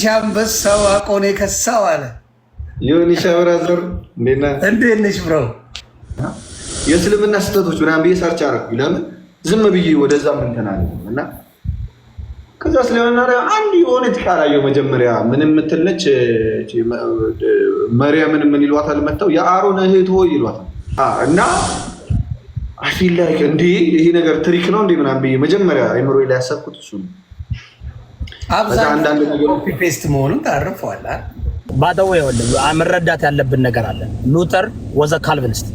ሻምበሳው አቆኔ ከሳው አለ ዮኒሻ ብራዘር እንዴት ነሽ ብሮ? የእስልምና ስህተቶች ምናምን ብዬ ሰርች አደረኩኝ። ለምን ዝም ብዬ ወደዛ ምንተናል እና ከዛ ስለሆነ አንድ የሆነች ቃል አየሁ። መጀመሪያ ምን የምትለች መርያምን ምን ይሏታል መተው የአሮን እህት ሆይ ይሏታል እና አፊል ላይ እንዴ ይሄ ነገር ትሪክ ነው እንዴ ምናምን ብዬ መጀመሪያ አይምሮዬ ላይ ያሰብኩት እሱ ነው። አንዳንድ ነገር ኮፒ ፔስት መሆኑን ታርፈዋል። ባደው ይወልም መረዳት ያለብን ነገር አለ። ሉተር ወዘ ካልቪኒስት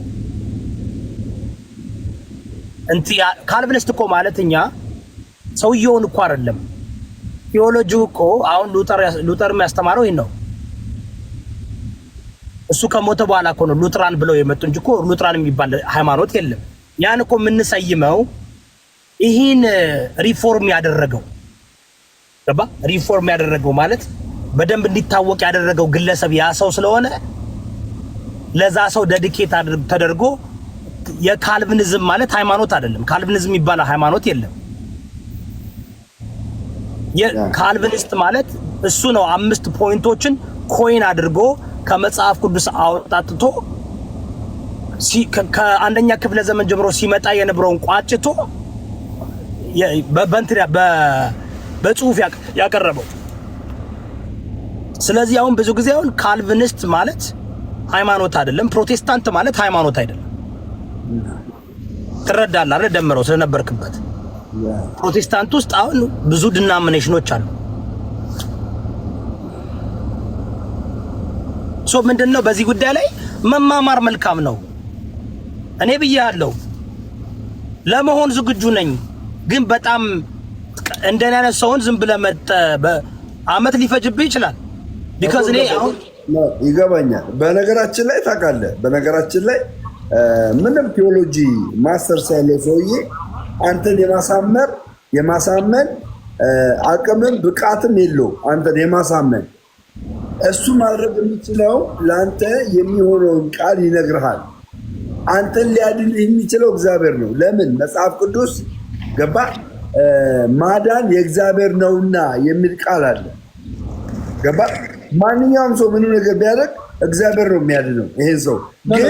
እንቲያ ካልቪኒስት እኮ ማለት እኛ ሰውየውን እኮ አይደለም ቴዎሎጂው እኮ አሁን ሉተር የሚያስተማረው ይሄን ነው። እሱ ከሞተ በኋላ እኮ ነው ሉትራን ብለው የመጡ እንጂ እኮ ሉትራን የሚባል ሃይማኖት የለም። ያን እኮ የምንሰይመው ይሄን ሪፎርም ያደረገው ገባ። ሪፎርም ያደረገው ማለት በደንብ እንዲታወቅ ያደረገው ግለሰብ ያ ሰው ስለሆነ ለዛ ሰው ዴዲኬት ተደርጎ የካልቪኒዝም ማለት ሃይማኖት አይደለም። ካልቪኒዝም የሚባል ሃይማኖት የለም። የካልቪኒስት ማለት እሱ ነው። 5 ፖይንቶችን ኮይን አድርጎ ከመጽሐፍ ቅዱስ አውጣጥቶ ከአንደኛ ክፍለ ዘመን ጀምሮ ሲመጣ የነበረውን ቋጭቶ በጽሁፍ ያቀረበው። ስለዚህ አሁን ብዙ ጊዜ አሁን ካልቪኒስት ማለት ሃይማኖት አይደለም፣ ፕሮቴስታንት ማለት ሃይማኖት አይደለም። ትረዳለህ አይደል? ደምረው ስለነበርክበት ፕሮቴስታንት ውስጥ አሁን ብዙ ዲናሚኔሽኖች አሉ። ሶ ምንድነው በዚህ ጉዳይ ላይ መማማር መልካም ነው። እኔ ብያለሁ ለመሆን ዝግጁ ነኝ፣ ግን በጣም እንደኔ አይነት ሰውን ዝም ብለህ አመት ሊፈጅብህ ይችላል። ቢካዝ እኔ አሁን ይገባኛል። በነገራችን ላይ ታውቃለህ፣ በነገራችን ላይ ምንም ቴዎሎጂ ማስተርስ ያለው ሰውዬ አንተን የማሳመን አቅምም ብቃትም የለው። አንተን የማሳመን እሱ ማድረግ የሚችለው ለአንተ የሚሆነውን ቃል ይነግርሃል። አንተን ሊያድንህ የሚችለው እግዚአብሔር ነው። ለምን? መጽሐፍ ቅዱስ ገባ ማዳን የእግዚአብሔር ነውና የሚል ቃል አለ። ገባ? ማንኛውም ሰው ምንም ነገር ቢያደርግ እግዚአብሔር ነው የሚያድነው። ይሄን ሰው ግን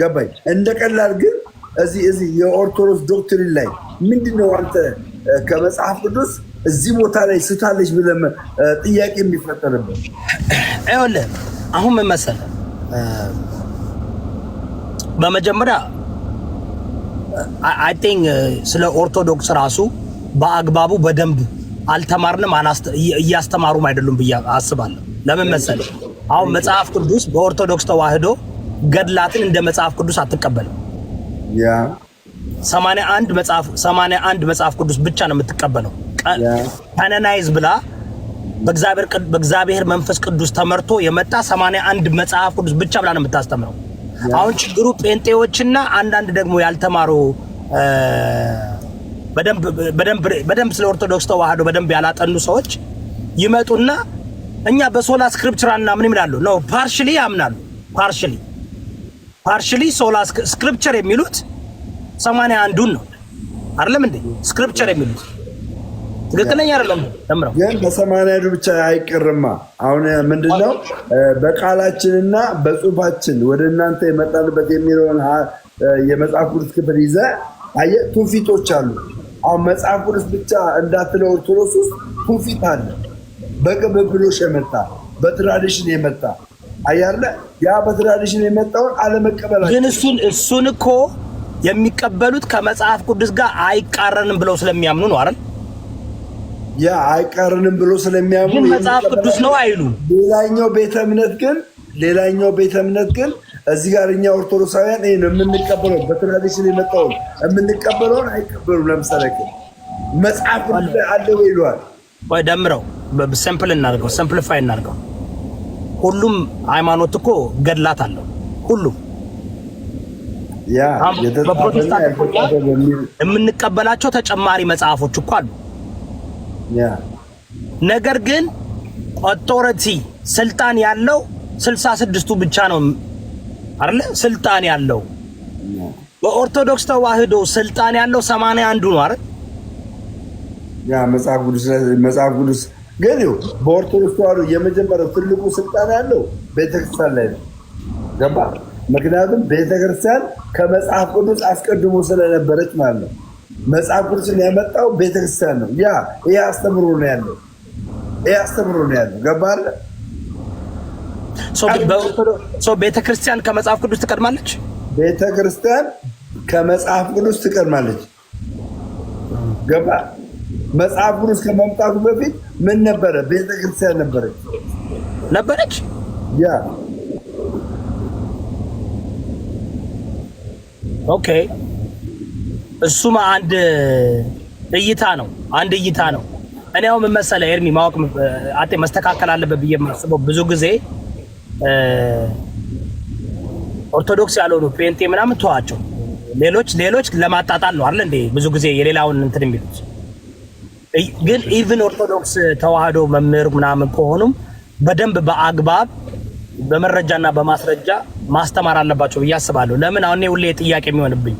ገባኝ እንደ ቀላል ግን እዚህ የኦርቶዶክስ ዶክትሪን ላይ ምንድነው አንተ ከመጽሐፍ ቅዱስ እዚህ ቦታ ላይ ስታለች ብለህ ጥያቄ የሚፈጠርበት? አይወለም። አሁን ምን መሰለህ፣ በመጀመሪያ አይ ቲንክ ስለ ኦርቶዶክስ ራሱ በአግባቡ በደንብ አልተማርንም፣ እያስተማሩም አይደሉም ብዬ አስባለሁ። ለምን መሰለህ፣ አሁን መጽሐፍ ቅዱስ በኦርቶዶክስ ተዋህዶ ገድላትን እንደ መጽሐፍ ቅዱስ አትቀበልም። ያ 81 መጽሐፍ ቅዱስ ብቻ ነው የምትቀበለው። ካናናይዝ ብላ በእግዚአብሔር መንፈስ ቅዱስ ተመርቶ የመጣ 81 መጽሐፍ ቅዱስ ብቻ ብላ ነው የምታስተምረው። አሁን ችግሩ ጴንጤዎችና አንዳንድ ደግሞ ያልተማሩ በደንብ ስለ ኦርቶዶክስ ተዋህዶ በደንብ ያላጠኑ ሰዎች ይመጡና እኛ በሶላ ስክሪፕቸራና ምን ይላሉ ነው ፓርሺሊ ያምናሉ። ፓርሺሊ ሶላ ስክሪፕቸር የሚሉት 81ዱን ነው አይደለም እንዴ? ስክሪፕቸር የሚሉት ትክክለኛ አይደለም። ተምረው ግን በ81ዱ ብቻ አይቀርማ። አሁን ምንድነው በቃላችንና በጽሁፋችን ወደ እናንተ የመጣንበት የሚለውን የመጽሐፍ ቅዱስ ክፍል ይዘህ አየህ፣ ትውፊቶች አሉ። አሁን መጽሐፍ ቅዱስ ብቻ እንዳትለው ኦርቶዶክስ ውስጥ ትውፊት አለ። በቅብብሎሽ የመጣ በትራዲሽን የመጣ አያለ ያ በትራዲሽን የመጣውን አለመቀበላቸው ግን እሱን እኮ የሚቀበሉት ከመጽሐፍ ቅዱስ ጋር አይቃረንም ብለው ስለሚያምኑ ነው አይደል? ያ አይቃረንም ብለው ስለሚያምኑ ግን መጽሐፍ ቅዱስ ነው አይሉ። ሌላኛው ቤተ እምነት ግን እዚህ ጋር እኛ ኦርቶዶክሳውያን ይሄን የምንቀበለው በትራዲሽን የመጣውን የምንቀበለውን አይቀበሉም። ለምሳሌ መጽሐፍ ቅዱስ አለ ወይ ይሏል። ወይ ደምረው ሲምፕሊፋይ እናድርገው። ሁሉም ሃይማኖት እኮ ገድላት አለው። ሁሉም ያ በፕሮቴስታንት የምንቀበላቸው ተጨማሪ መጽሐፎች እኮ አሉ። ያ ነገር ግን ኦቶሪቲ ስልጣን ያለው 66ቱ ብቻ ነው አይደል? ስልጣን ያለው በኦርቶዶክስ ተዋህዶ ስልጣን ያለው 81ዱ ነው አይደል? ያ መጽሐፍ ቅዱስ ግን በኦርቶዶክስ ተዋሕዶ የመጀመሪያው ትልቁ ስልጣን ያለው ቤተክርስቲያን ላይ ነው። ገባ? ምክንያቱም ቤተክርስቲያን ከመጽሐፍ ቅዱስ አስቀድሞ ስለነበረች ማለት ነው። መጽሐፍ ቅዱስን ያመጣው ቤተክርስቲያን ነው። ይሄ አስተምሮ ነው ያለው። ገባ አይደል? ቤተክርስቲያን ከመጽሐፍ ቅዱስ ትቀድማለች። ቤተክርስቲያን ከመጽሐፍ ቅዱስ ትቀድማለች። ገባ? መጽሐፍ ቅዱስ ከመምጣቱ በፊት ምን ነበረ? ቤተክርስቲያን ነበረች። ኦኬ፣ እሱም አንድ እይታ ነው። እኔ አሁን ምን መሰለህ ኤርሚ ማወቅ መስተካከል አለበት ብዬ የማስበው ብዙ ጊዜ ኦርቶዶክስ ያልሆኑ ፔንቴ ምናምን ተዋቸው፣ ሌሎች ለማጣጣል ነው አይደል እንዴ? ብዙ ጊዜ የሌላውን እንትን የሚሉት ግን ኢቭን ኦርቶዶክስ ተዋህዶ መምህር ምናምን ከሆኑም በደንብ በአግባብ በመረጃና በማስረጃ ማስተማር አለባቸው ብዬ አስባለሁ። ለምን አሁን ሁሌ ጥያቄ የሚሆንብኝ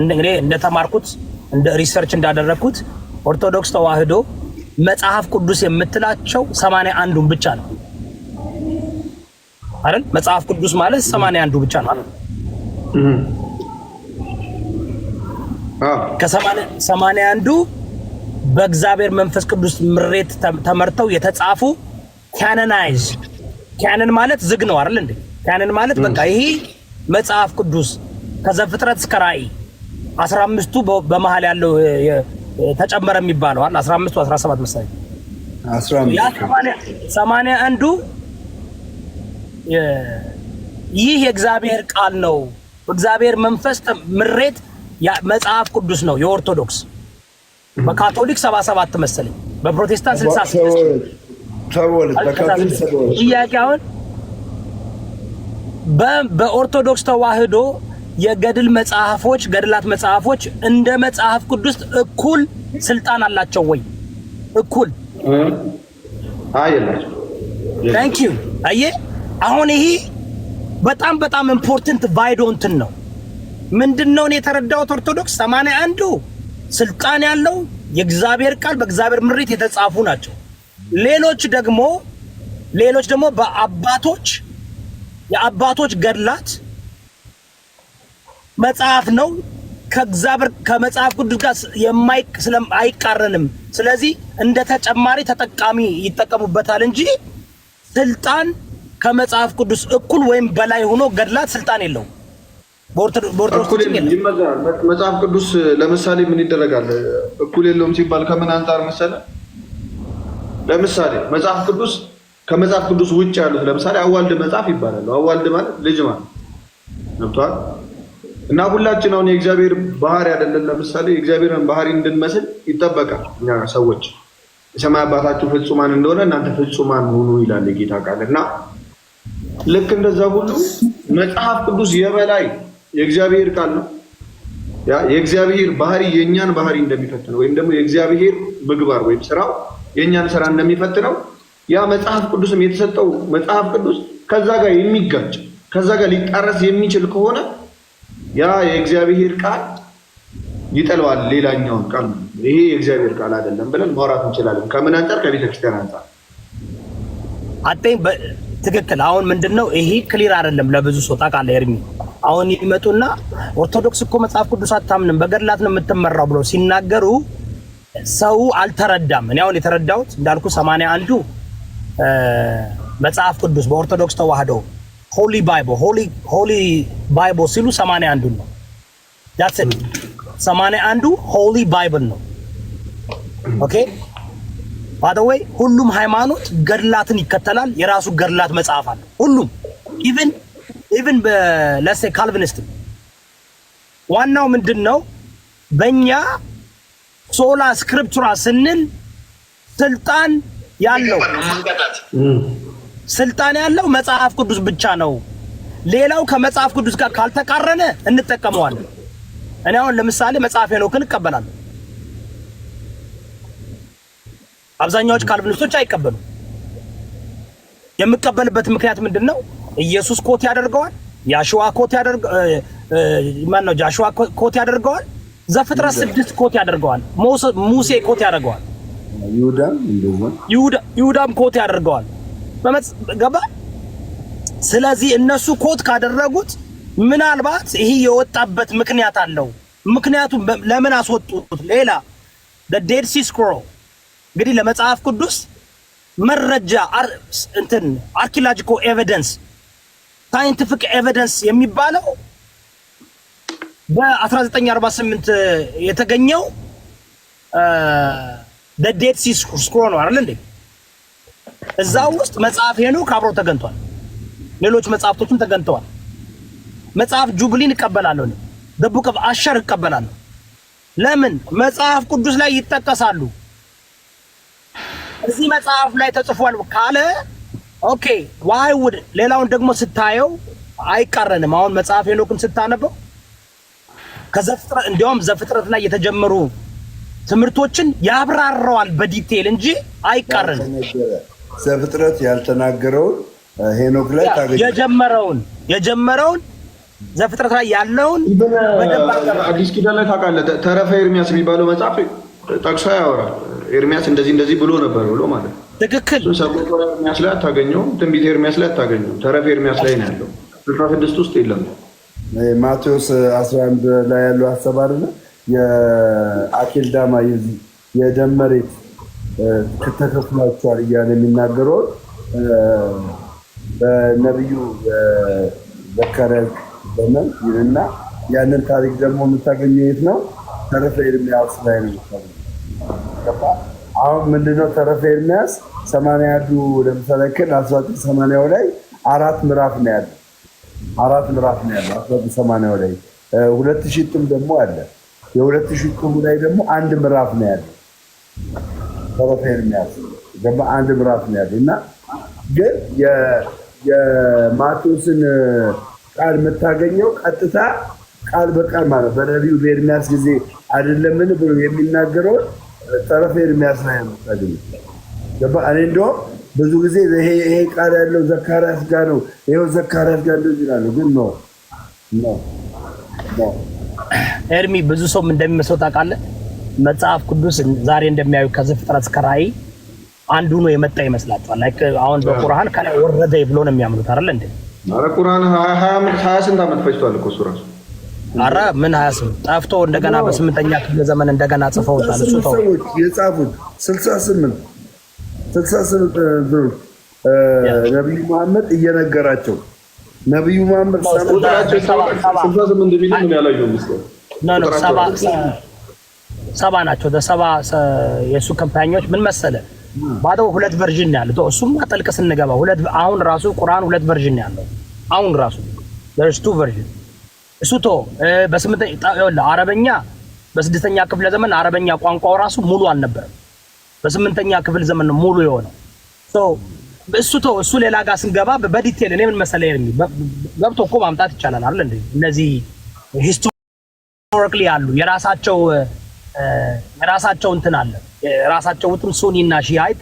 እንግዲህ እንደተማርኩት እንደ ሪሰርች እንዳደረግኩት ኦርቶዶክስ ተዋህዶ መጽሐፍ ቅዱስ የምትላቸው 81ዱን ብቻ ነው አይደል? መጽሐፍ ቅዱስ ማለት 81ዱ ብቻ ነው አይደል? ከ81ዱ በእግዚአብሔር መንፈስ ቅዱስ ምሬት ተመርተው የተጻፉ ካኖናይዝ ካኖን ማለት ዝግ ነው አይደል እንዴ? ካኖን ማለት በቃ ይሄ መጽሐፍ ቅዱስ ከዘፍጥረት እስከ ራእይ 15ቱ በመሃል ያለው ተጨመረ የሚባለው አይደል? 15ቱ 17 መሰለኝ 81ዱ ይህ የእግዚአብሔር ቃል ነው። እግዚአብሔር መንፈስ ምሬት መጽሐፍ ቅዱስ ነው። የኦርቶዶክስ በካቶሊክ 77 መሰለኝ፣ በፕሮቴስታንት 66 ጥያቄውን በኦርቶዶክስ ተዋህዶ የገድል መጽሐፎች ገድላት መጽሐፎች እንደ መጽሐፍ ቅዱስ እኩል ስልጣን አላቸው ወይ? እኩል አይላቸው። ታንክ ዩ። አየህ አሁን ይሄ በጣም ኢምፖርታንት ቫይዶ እንትን ነው። ምንድነው እኔ የተረዳሁት ኦርቶዶክስ 81ዱ ስልጣን ያለው የእግዚአብሔር ቃል በእግዚአብሔር ምሪት የተጻፉ ናቸው። ሌሎች ደግሞ የአባቶች ገድላት መጽሐፍ ነው። ከእግዚአብሔር ከመጽሐፍ ቅዱስ ጋር አይቃረንም። ስለዚህ እንደ ተጨማሪ ተጠቃሚ ይጠቀሙበታል እንጂ ስልጣን ከመጽሐፍ ቅዱስ እኩል ወይም በላይ ሆኖ ገድላት ስልጣን የለውም። እኩል ይመዛል። መጽሐፍ ቅዱስ ለምሳሌ ምን ይደረጋል? እኩል የለውም ሲባል ከምን አንፃር መሰለ? ለምሳሌ መጽሐፍ ቅዱስ ከመጽሐፍ ቅዱስ ውጭ ያሉት ለምሳሌ አዋልድ መጽሐፍ ይባላል። አዋልድ ማለት ልጅ ማለት ነብቷል። እና ሁላችን አሁን የእግዚአብሔር ባህሪ አይደለም። ለምሳሌ የእግዚአብሔርን ባህሪ እንድንመስል ይጠበቃል። እኛ ሰዎች የሰማይ አባታችሁ ፍጹማን እንደሆነ እናንተ ፍጹማን ሁኑ ይላል የጌታ ቃል። እና ልክ እንደዛ ሁሉ መጽሐፍ ቅዱስ የበላይ የእግዚአብሔር ቃል ነው። ያ የእግዚአብሔር ባህሪ የኛን ባህሪ እንደሚፈትነው ወይም ደግሞ የእግዚአብሔር ምግባር ወይም ስራው የኛን ስራ እንደሚፈትነው ያ መጽሐፍ ቅዱስም የተሰጠው መጽሐፍ ቅዱስ ከዛ ጋር የሚጋጭ ከዛ ጋር ሊጣረስ የሚችል ከሆነ ያ የእግዚአብሔር ቃል ይጠለዋል ሌላኛውን ቃል። ይሄ የእግዚአብሔር ቃል አይደለም ብለን ማውራት እንችላለን። ከምን አንፃር? ከቤተክርስቲያን አንፃር ትክክል። አሁን ምንድነው ይሄ ክሊር አይደለም ለብዙ ሰው ታውቃለህ ኤርሚ። አሁን ይመጡና ኦርቶዶክስ እኮ መጽሐፍ ቅዱስ አታምንም በገድላት ነው የምትመራው ብለው ሲናገሩ ሰው አልተረዳም። እኔ አሁን የተረዳሁት እንዳልኩ 81ዱ መጽሐፍ ቅዱስ በኦርቶዶክስ ተዋህዶ ሆሊ ባይብል ሲሉ 81ዱ ነው። that's it 81ዱ ሆሊ ባይብል ነው። ኦኬ by the way ሁሉም ሃይማኖት ገድላትን ይከተላል። የራሱ ገድላት መጽሐፍ አለ ሁሉም even let's say ካልቪኒስት። ዋናው ምንድነው በእኛ ሶላ ስክሪፕቹራ ስንል ስልጣን ያለው መጽሐፍ ቅዱስ ብቻ ነው። ሌላው ከመጽሐፍ ቅዱስ ጋር ካልተቃረነ እንጠቀመዋለን። እኔ አሁን ለምሳሌ መጽሐፍ ሄኖክን እቀበላለሁ። አብዛኛዎች ካልቪኒስቶች አይቀበሉም። የምቀበልበት ምክንያት ምንድነው? ኢየሱስ ኮት ያደርገዋል፣ ጃሽዋ ኮት ያደርገዋል፣ ዘፍጥረት 6 ኮት ያደርገዋል። ሙሴ ኮት ያደርገዋል። ይሁዳም ኮት ያደርገዋል። ገባ? ስለዚህ እነሱ ኮት ካደረጉት ምናልባት ይሄ የወጣበት ምክንያት አለው። ምክንያቱም ለምን አስወጡት? ሌላ ዴድ ሲ ስክሮል እንግዲህ ለመጽሐፍ ቅዱስ መረጃ እንትን አርኪኦሎጂካል ኤቪደንስ ሳይንቲፊክ ኤቪደንስ የሚባለው በ1948 የተገኘው ዴድ ሲ ስክሮል ነው አይደል እንዴ? እዛ ውስጥ መጽሐፍ ሄኖክ አብሮ ተገኝቷል። ሌሎች መጽሐፍቶችም ተገኝተዋል። መጽሐፍ ጁብሊን እቀበላለሁ ነው። ደቡቅ አሸር እቀበላለሁ። ለምን? መጽሐፍ ቅዱስ ላይ ይጠቀሳሉ። እዚህ መጽሐፍ ላይ ተጽፏል ካለ ኦኬ ዋይ ውድ ሌላውን ደግሞ ስታየው አይቃረንም። አሁን መጽሐፍ ሄኖክን ስታነበው ከዘፍጥረት እንዲያውም ዘፍጥረት ላይ የተጀመሩ ትምህርቶችን ያብራራዋል በዲቴል እንጂ አይቃረንም። ዘፍጥረት ያልተናገረውን ሄኖክ ላይ የጀመረውን ዘፍጥረት ላይ ያለውን አዲስ ኪዳን ላይ ታውቃለህ፣ ተረፈ ኤርሚያስ የሚባለው መጽሐፍ ጠቅሶ ያወራል። ኤርሚያስ እንደዚህ ብሎ ነበር ብሎ ማለት ነው። ትክክል። ሰቆቃ ኤርሚያስ ላይ አታገኘውም። ትንቢተ ኤርሚያስ ላይ አታገኘውም። ተረፈ ኤርሚያስ ላይ ነው ያለው። 16 ውስጥ የለም። ማቴዎስ 11 ላይ ያለው ሐሳብ አይደለ? የአኬልዳማ የደም መሬት ተከፍሏቸዋል እያለ የሚናገረው በነቢዩ ዘካርያስ ዘመን ይልና ያንን ታሪክ ደግሞ የምታገኘው የት ነው? ተረፈ ኤርሚያስ ላይ ነው የምታገኘው። አሁን ምንድነው ተረፈ ኤርሚያስ 81 ለምሳሌ 1980 ላይ 4 ምዕራፍ ነው ያለው። 1980 ላይ 2000 ጥም ደግሞ አለ። የ2000 ጥም ላይ ደግሞ 1 ምዕራፍ ነው ያለው። ተረፈ ኤርሚያስ ገባ 1 ምዕራፍ ነው ያለው እና ግን የማቴዎስን ቃል የምታገኘው ቀጥታ ቃል በቃል ማለት በነቢዩ በኤርሚያስ ጊዜ አይደለምን ብሎ የሚናገረው ተረፈ ኤርሚያስ ላይ ነው የምታገኘው። ገባ? እኔ እንደውም ብዙ ጊዜ ይሄ ቃል ያለው ዘካርያስ ጋር ነው። ይሄው ዘካርያስ ጋር እንደዚህ ይላሉ፣ ግን ነው ኤርሚ ብዙ ሰው እንደሚመስለው ታውቃለህ። መጽሐፍ ቅዱስ ዛሬ እንደሚያዩ ከዘፍጥረት እስከ ራእይ አንዱ ነው የመጣ ይመስላችኋል? ላይክ አሁን በቁርአን ከላይ ወረደ ብሎ ነው የሚያምኑት አይደል እንዴ? አረ ቁርአን 28 ዓመት ፈጅቷል እኮ እሱ ራሱ። አረ ምን 28 ጠፍቶ እንደገና በ8ኛ ክፍለ ዘመን እንደገና ጽፈውታል። እሱ ተው የጻፉት 68 ነብዩ መሐመድ እየነገራቸው ነብዩ መሐመድ 68 ቢል ምን ያላየው ምስል ነው። ሰባ ናቸው። ሰባ የሱ ካምፓኒዎች ምን መሰለ ባዶ 2 ቨርዥን ያለው እሱም አጠልቅ ስንገባ አሁን ራሱ ቁርአን 2 ቨርዥን ያለው አሁን ራሱ there's 2 version እሱ አረበኛ በ6ኛ ክፍለ ዘመን አረበኛ ቋንቋው ራሱ ሙሉ አልነበረም። በ8ኛ ክፍለ ዘመን ነው ሙሉ የሆነው። እሱ ሌላ ጋር ስንገባ በዲቴል እኔ ምን መሰለ ገብቶ እኮ ማምጣት ይቻላል አይደል እንዴ? እነዚህ ሂስቶሪካሊ ያሉ የራሳቸው እንትን አለ። የራሳቸው ሱኒና ሺዓት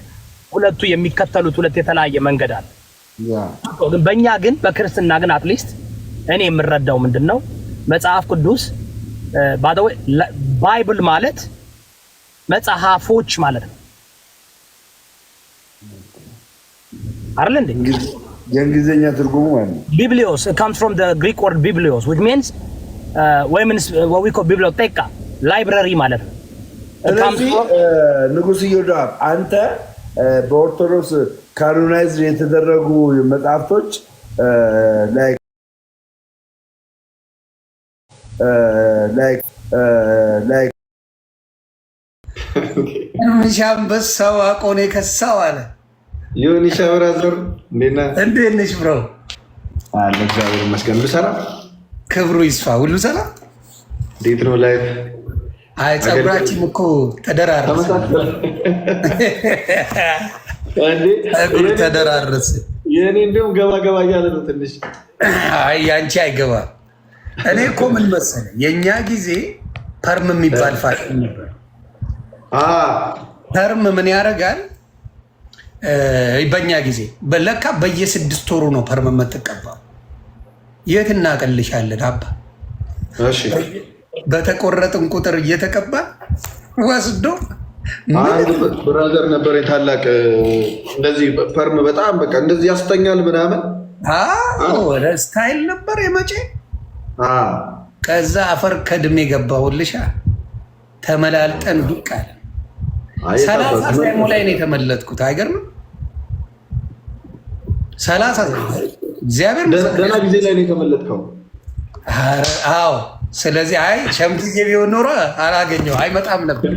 ሁለቱ የሚከተሉት ሁለት የተለያየ መንገድ አለ። ግን በእኛ ግን በክርስትና ግን አትሊስት እኔ የምረዳው ምንድነው መጽሐፍ ቅዱስ ባይብል ማለት መጽሐፎች ማለት ነው አይደል እንዴ? የእንግሊዝኛ ትርጉሙ ማለት ነው ቢብሊዮስ comes from the Greek word biblios which means what we call biblioteca library ማለት ነው። ንጉስ ይሁዳብ አንተ በኦርቶዶክስ ካኖናይዝ የተደረጉ መጽሐፍቶች ላይክ ሻምበሳው አቆኔ ከሳው አለ ዮኒ ሻብራዘር እንዴት ነሽ ብሮ? አለ እግዚአብሔር ይመስገን። ብሰራ ክብሩ ይስፋ። ሁሉ ሰላም? እንዴት ነው ላይፍ? አይ ፀጉራችን እኮ ተደራረሰ። ተደራረሰ። የኔ እንደውም ገባ እያለ ነው ትንሽ። አይ ያንቺ አይገባ። እኔ እኮ ምን መሰለህ የኛ ጊዜ ፐርም የሚባል ፋሽን ነበር። ፐርም ምን ያደርጋል? በእኛ ጊዜ ለካ በየ6 ወሩ ነው ፐርም የምትቀባው። የት እናቀልሻለን አባ? በተቆረጥን ቁጥር እየተቀባ ወስዶ አንድ ብራዘር ነበር የታላቅ እንደዚህ ፐርም በጣም በቃ እንደዚህ ያስተኛል ምናምን ወደ ስታይል ነበር የመቼ ከዛ አፈር ከድሜ ገባሁልሻ ተመላልጠን ዱቃል 30 ላይ ነው የተመለጥኩት። አይገርምም? 30 እግዚአብሔር ገና ጊዜ ላይ ነው የተመለጥከው። አዎ። ስለዚህ አይ ሸምትዬ ቢሆን ኖሮ አላገኘው አይመጣም ነበር።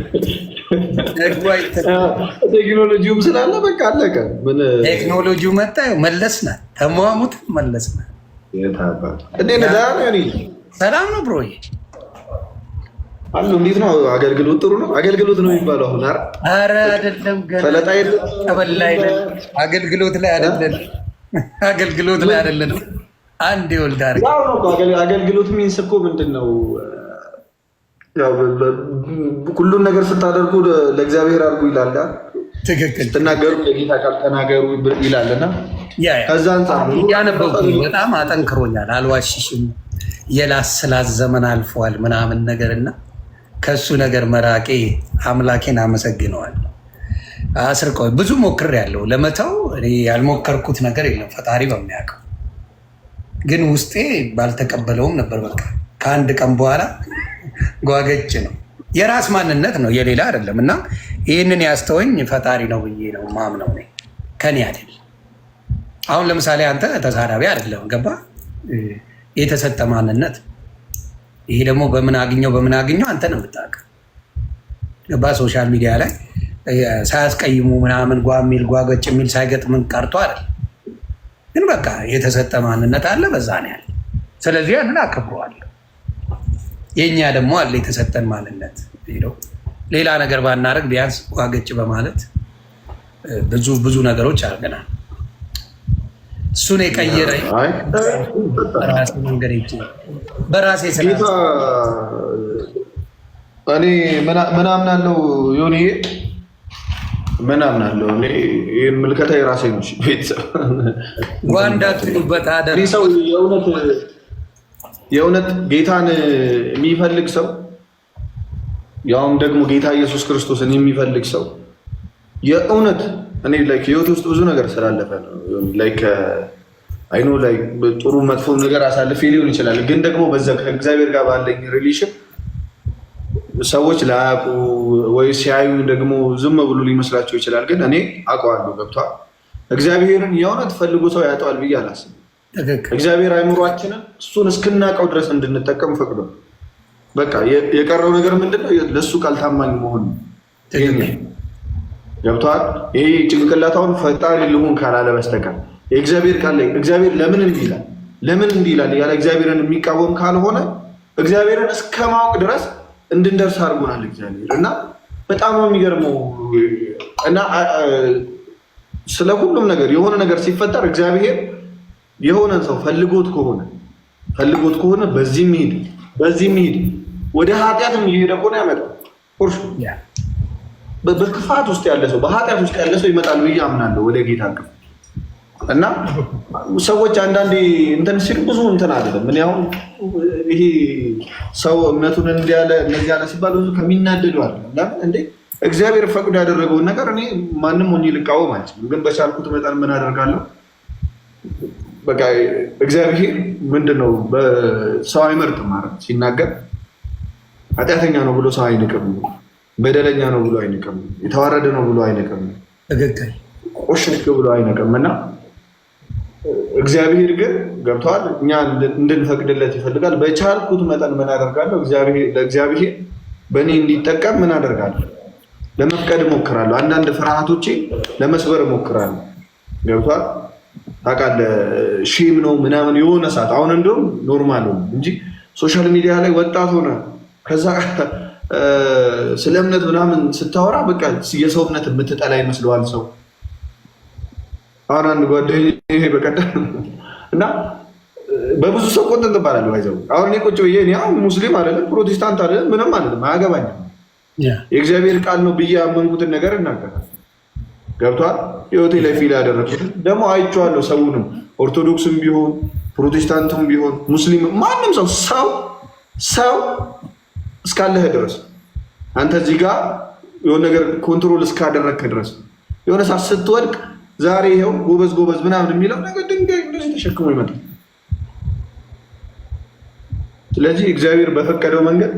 ቴክኖሎጂውም ስላለ በቃ አለቀ። ቴክኖሎጂው መጣ፣ መለስና ተሟሙት መለስና። ሰላም ነው ብሮዬ አሉ። እንዴት ነው አገልግሎት? ጥሩ ነው። አገልግሎት ነው የሚባለው አሁን። ኧረ አይደለም፣ ፈለጣ የለም። አገልግሎት ላይ አይደለም፣ አገልግሎት ላይ አይደለም። አንድ ይወልድ አድርግ። አገልግሎት ሚንስ እኮ ምንድን ነው? ሁሉን ነገር ስታደርጉ ለእግዚአብሔር አድርጉ ይላል። ትክክል። ስትናገሩ ለጌታ ቃል ተናገሩ ይላልና ከዛ አንጻር ያነበብኩኝ በጣም አጠንክሮኛል። አልዋሽሽም። የላስላስ ዘመን አልፏል ምናምን ነገርና ከሱ ነገር መራቄ አምላኬን አመሰግነዋል። አስርቀው ብዙ ሞክሬያለሁ ለመተው። እኔ ያልሞከርኩት ነገር የለም ፈጣሪ በሚያውቀው። ግን ውስጤ ባልተቀበለውም ነበር። በቃ ከአንድ ቀን በኋላ ጓገጭ ነው። የራስ ማንነት ነው የሌላ አይደለም። እና ይህንን ያስተወኝ ፈጣሪ ነው ብዬ ነው ማምነው። ከኔ አይደል። አሁን ለምሳሌ አንተ ተሳዳቢ አይደለም፣ ገባ? የተሰጠ ማንነት። ይሄ ደግሞ በምን አግኘው አንተ ነው የምታውቀው፣ ገባ? ሶሻል ሚዲያ ላይ ሳያስቀይሙ ምናምን ጓሚል ጓገጭ የሚል ሳይገጥምን ቀርቶ አይደል። ግን በቃ የተሰጠ ማንነት አለ፣ በዛ ነው ያለ። ስለዚህ ያንን አከብረዋለሁ። የኛ ደግሞ አለ የተሰጠን ማንነት። ሌላ ነገር ባናደርግ ቢያንስ ጓገጭ በማለት ብዙ ነገሮች አድርገናል። እሱን የቀየረኝ በራሴ መንገድ በራሴ ስራ እኔ ምናምን አለው ሆን ምናምን አለው። ይህን ምልከታ የራሴ ነው። ቤተሰብ ዋንዳትሉበት አደ ሰው የእውነት ጌታን የሚፈልግ ሰው ያውም ደግሞ ጌታ ኢየሱስ ክርስቶስን የሚፈልግ ሰው የእውነት እኔ ላይክ ህይወት ውስጥ ብዙ ነገር ስላለፈ ነው። ላይክ አይኖ ላይክ ጥሩ መጥፎ ነገር አሳልፌ ሊሆን ይችላል። ግን ደግሞ በዛ ከእግዚአብሔር ጋር ባለኝ ሪሌሽን ሰዎች ላያውቁ ወይ ሲያዩ ደግሞ ዝም ብሎ ሊመስላቸው ይችላል። ግን እኔ አውቀዋለሁ። ገብቷል። እግዚአብሔርን የእውነት ፈልጎ ሰው ያጠዋል ብዬ አላስብም። እግዚአብሔር አይምሯችንን እሱን እስክናውቀው ድረስ እንድንጠቀም ፈቅዶ በቃ የቀረው ነገር ምንድነው? ለእሱ ቃል ታማኝ መሆን ነው። ገብቷል። ይሄ ጭንቅላታውን ፈጣሪ ልሁን ካላለ በስተቀር የእግዚአብሔር ቃል ላይ እግዚአብሔር ለምን እንዲህ ይላል ያለ እግዚአብሔርን የሚቃወም ካልሆነ እግዚአብሔርን እስከ ማወቅ ድረስ እንድንደርስ አድርጎናል እግዚአብሔር። እና በጣም ነው የሚገርመው። እና ስለ ሁሉም ነገር የሆነ ነገር ሲፈጠር እግዚአብሔር የሆነን ሰው ፈልጎት ከሆነ በዚህ ሚሄድ ወደ ኃጢአትም እየሄደ ከሆነ ያመጣል። ቁርሽ በክፋት ውስጥ ያለ ሰው በኃጢአት ውስጥ ያለ ሰው ይመጣል ብዬ አምናለሁ ወደ ጌታ ቅፍ እና ሰዎች አንዳንዴ እንትን ሲል ብዙ እንትን አይደለም። እኔ አሁን ይሄ ሰው እምነቱን እነዚህ ያለ ሲባል ብዙ ከሚናደዱ አይደለም። ለምን እንዴ እግዚአብሔር ፈቅዶ ያደረገውን ነገር እኔ ማንም ሆኜ ልቃወም አልችልም። ግን በቻልኩት መጠን ምን አደርጋለሁ? በቃ እግዚአብሔር ምንድነው በሰው አይመርጥም ማለት ሲናገር ኃጢአተኛ ነው ብሎ ሰው አይንቅም፣ በደለኛ ነው ብሎ አይንቅም፣ የተዋረደ ነው ብሎ አይንቅም፣ ቆሽሽ ብሎ አይንቅም። እና እግዚአብሔር ግን ገብቷል እኛ እንድንፈቅድለት ይፈልጋል። በቻልኩት መጠን ምን አደርጋለሁ? ለእግዚአብሔር በእኔ እንዲጠቀም ምን አደርጋለሁ? ለመፍቀድ እሞክራለሁ። አንዳንድ ፍርሃቶቼ ለመስበር እሞክራለሁ። ገብቷል። ታውቃለህ ሼም ነው ምናምን የሆነ ሰዓት አሁን እንደውም ኖርማል ነው እንጂ ሶሻል ሚዲያ ላይ ወጣት ሆነ ከዛ ስለ እምነት ምናምን ስታወራ በቃ የሰው እምነት የምትጠላ ይመስለዋል ሰው። አሁን አንድ ጓደኛዬ በቀደም እና በብዙ ሰው ቆንጠን ትባላለህ ይዘው አሁን እኔ ቁጭ ብዬ እኔ አሁን ሙስሊም አይደለም ፕሮቴስታንት አይደለም ምንም አይደለም አያገባኝም። የእግዚአብሔር ቃል ነው ብዬ ያመንኩትን ነገር እናገራለሁ። ገብቷል። ህይወቴ ላይ ፊል ያደረኩት ደግሞ አይቼዋለሁ። ሰውንም ኦርቶዶክስም ቢሆን ፕሮቴስታንትም ቢሆን ሙስሊም ማንም ሰው እስካለህ ድረስ አንተ እዚህ ጋር የሆነ ነገር ኮንትሮል እስካደረግክ ድረስ የሆነ ሰዓት ስትወድቅ ዛሬ ይኸው ጎበዝ ጎበዝ ምናምን የሚለው ነገር ድንጋይ እንደዚህ ተሸክሞ ይመጣል። ስለዚህ እግዚአብሔር በፈቀደው መንገድ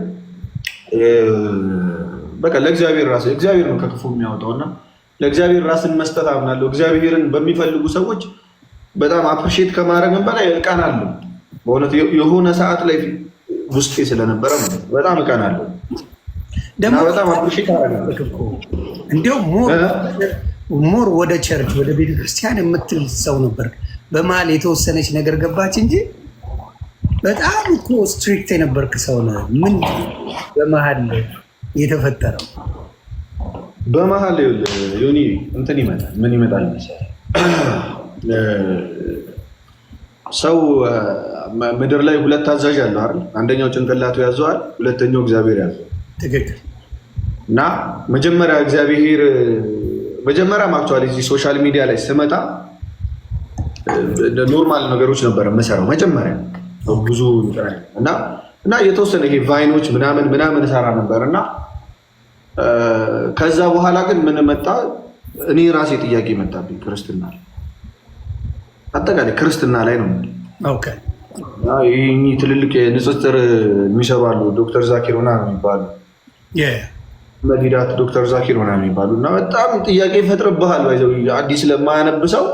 በቃ ለእግዚአብሔር ራስ እግዚአብሔር ነው ከክፉ የሚያወጣውና ለእግዚአብሔር ራስን መስጠት አምናለሁ። እግዚአብሔርን በሚፈልጉ ሰዎች በጣም አፕሪሼት ከማድረግም በላይ እቀናለሁ። በእውነት የሆነ ሰዓት ላይ ውስጤ ስለነበረ በጣም እቀናለሁ። ደግሞ በጣም አፕሪሼት አደርጋለሁ። እንዲያውም ሞር ወደ ቸርች ወደ ቤተክርስቲያን የምትል ሰው ነበር። በመሀል የተወሰነች ነገር ገባች እንጂ በጣም እኮ ስትሪክት የነበርክ ሰው ነው። ምን በመሀል የተፈጠረው? በመሀል ዮኒ እንትን ይመጣል። ምን ይመጣል መሰለህ? ሰው ምድር ላይ ሁለት አዛዥ አለው አይደል? አንደኛው ጭንቅላቱ ያዘዋል፣ ሁለተኛው እግዚአብሔር ያዘዋል። ትክክል። እና መጀመሪያም አክቹዋሊ እዚህ ሶሻል ሚዲያ ላይ ስመጣ ኖርማል ነገሮች ነበረ የምሰራው መጀመሪያ ብዙ እና የተወሰነ ይሄ ቫይኖች ምናምን እሰራ ነበር እና ከዛ በኋላ ግን ምን መጣ? እኔ ራሴ ጥያቄ መጣብኝ። ክርስትና አጠቃላይ ክርስትና ላይ ነው። ኦኬ ይህ ትልልቅ ንጽጽር የሚሰሩ አሉ። ዶክተር ዛኪር ምናምን የሚባሉ መዲዳት ዶክተር ዛኪር ምናምን የሚባሉ እና በጣም ጥያቄ ይፈጥርብሃል። አዲስ ለማያነብ ሰው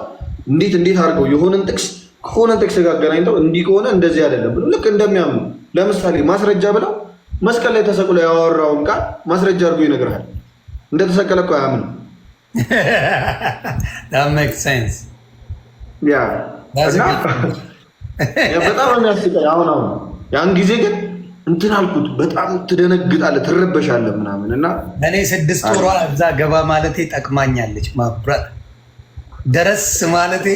እንዴት አድርገው የሆነን ጥቅስ ከሆነ ጥቅስ ጋር አገናኝተው እንዲህ ከሆነ እንደዚህ አይደለም ብሎ ልክ እንደሚያምኑ ለምሳሌ ማስረጃ ብለው መስቀል ላይ ተሰቅሎ ያወራውን ቃል ማስረጃ አድርጎ ይነግርሃል። እንደተሰቀለ እኮ አያምንም። That makes sense. በጣም የሚያስቀኝ አሁን ያን ጊዜ ግን እንትን አልኩት። በጣም ትደነግጣለህ፣ ትረበሻለህ ምናምን እና እኔ 6 ወሯ እዛ ገባ ማለቴ ጠቅማኛለች። ማብራት ደረስ ማለቴ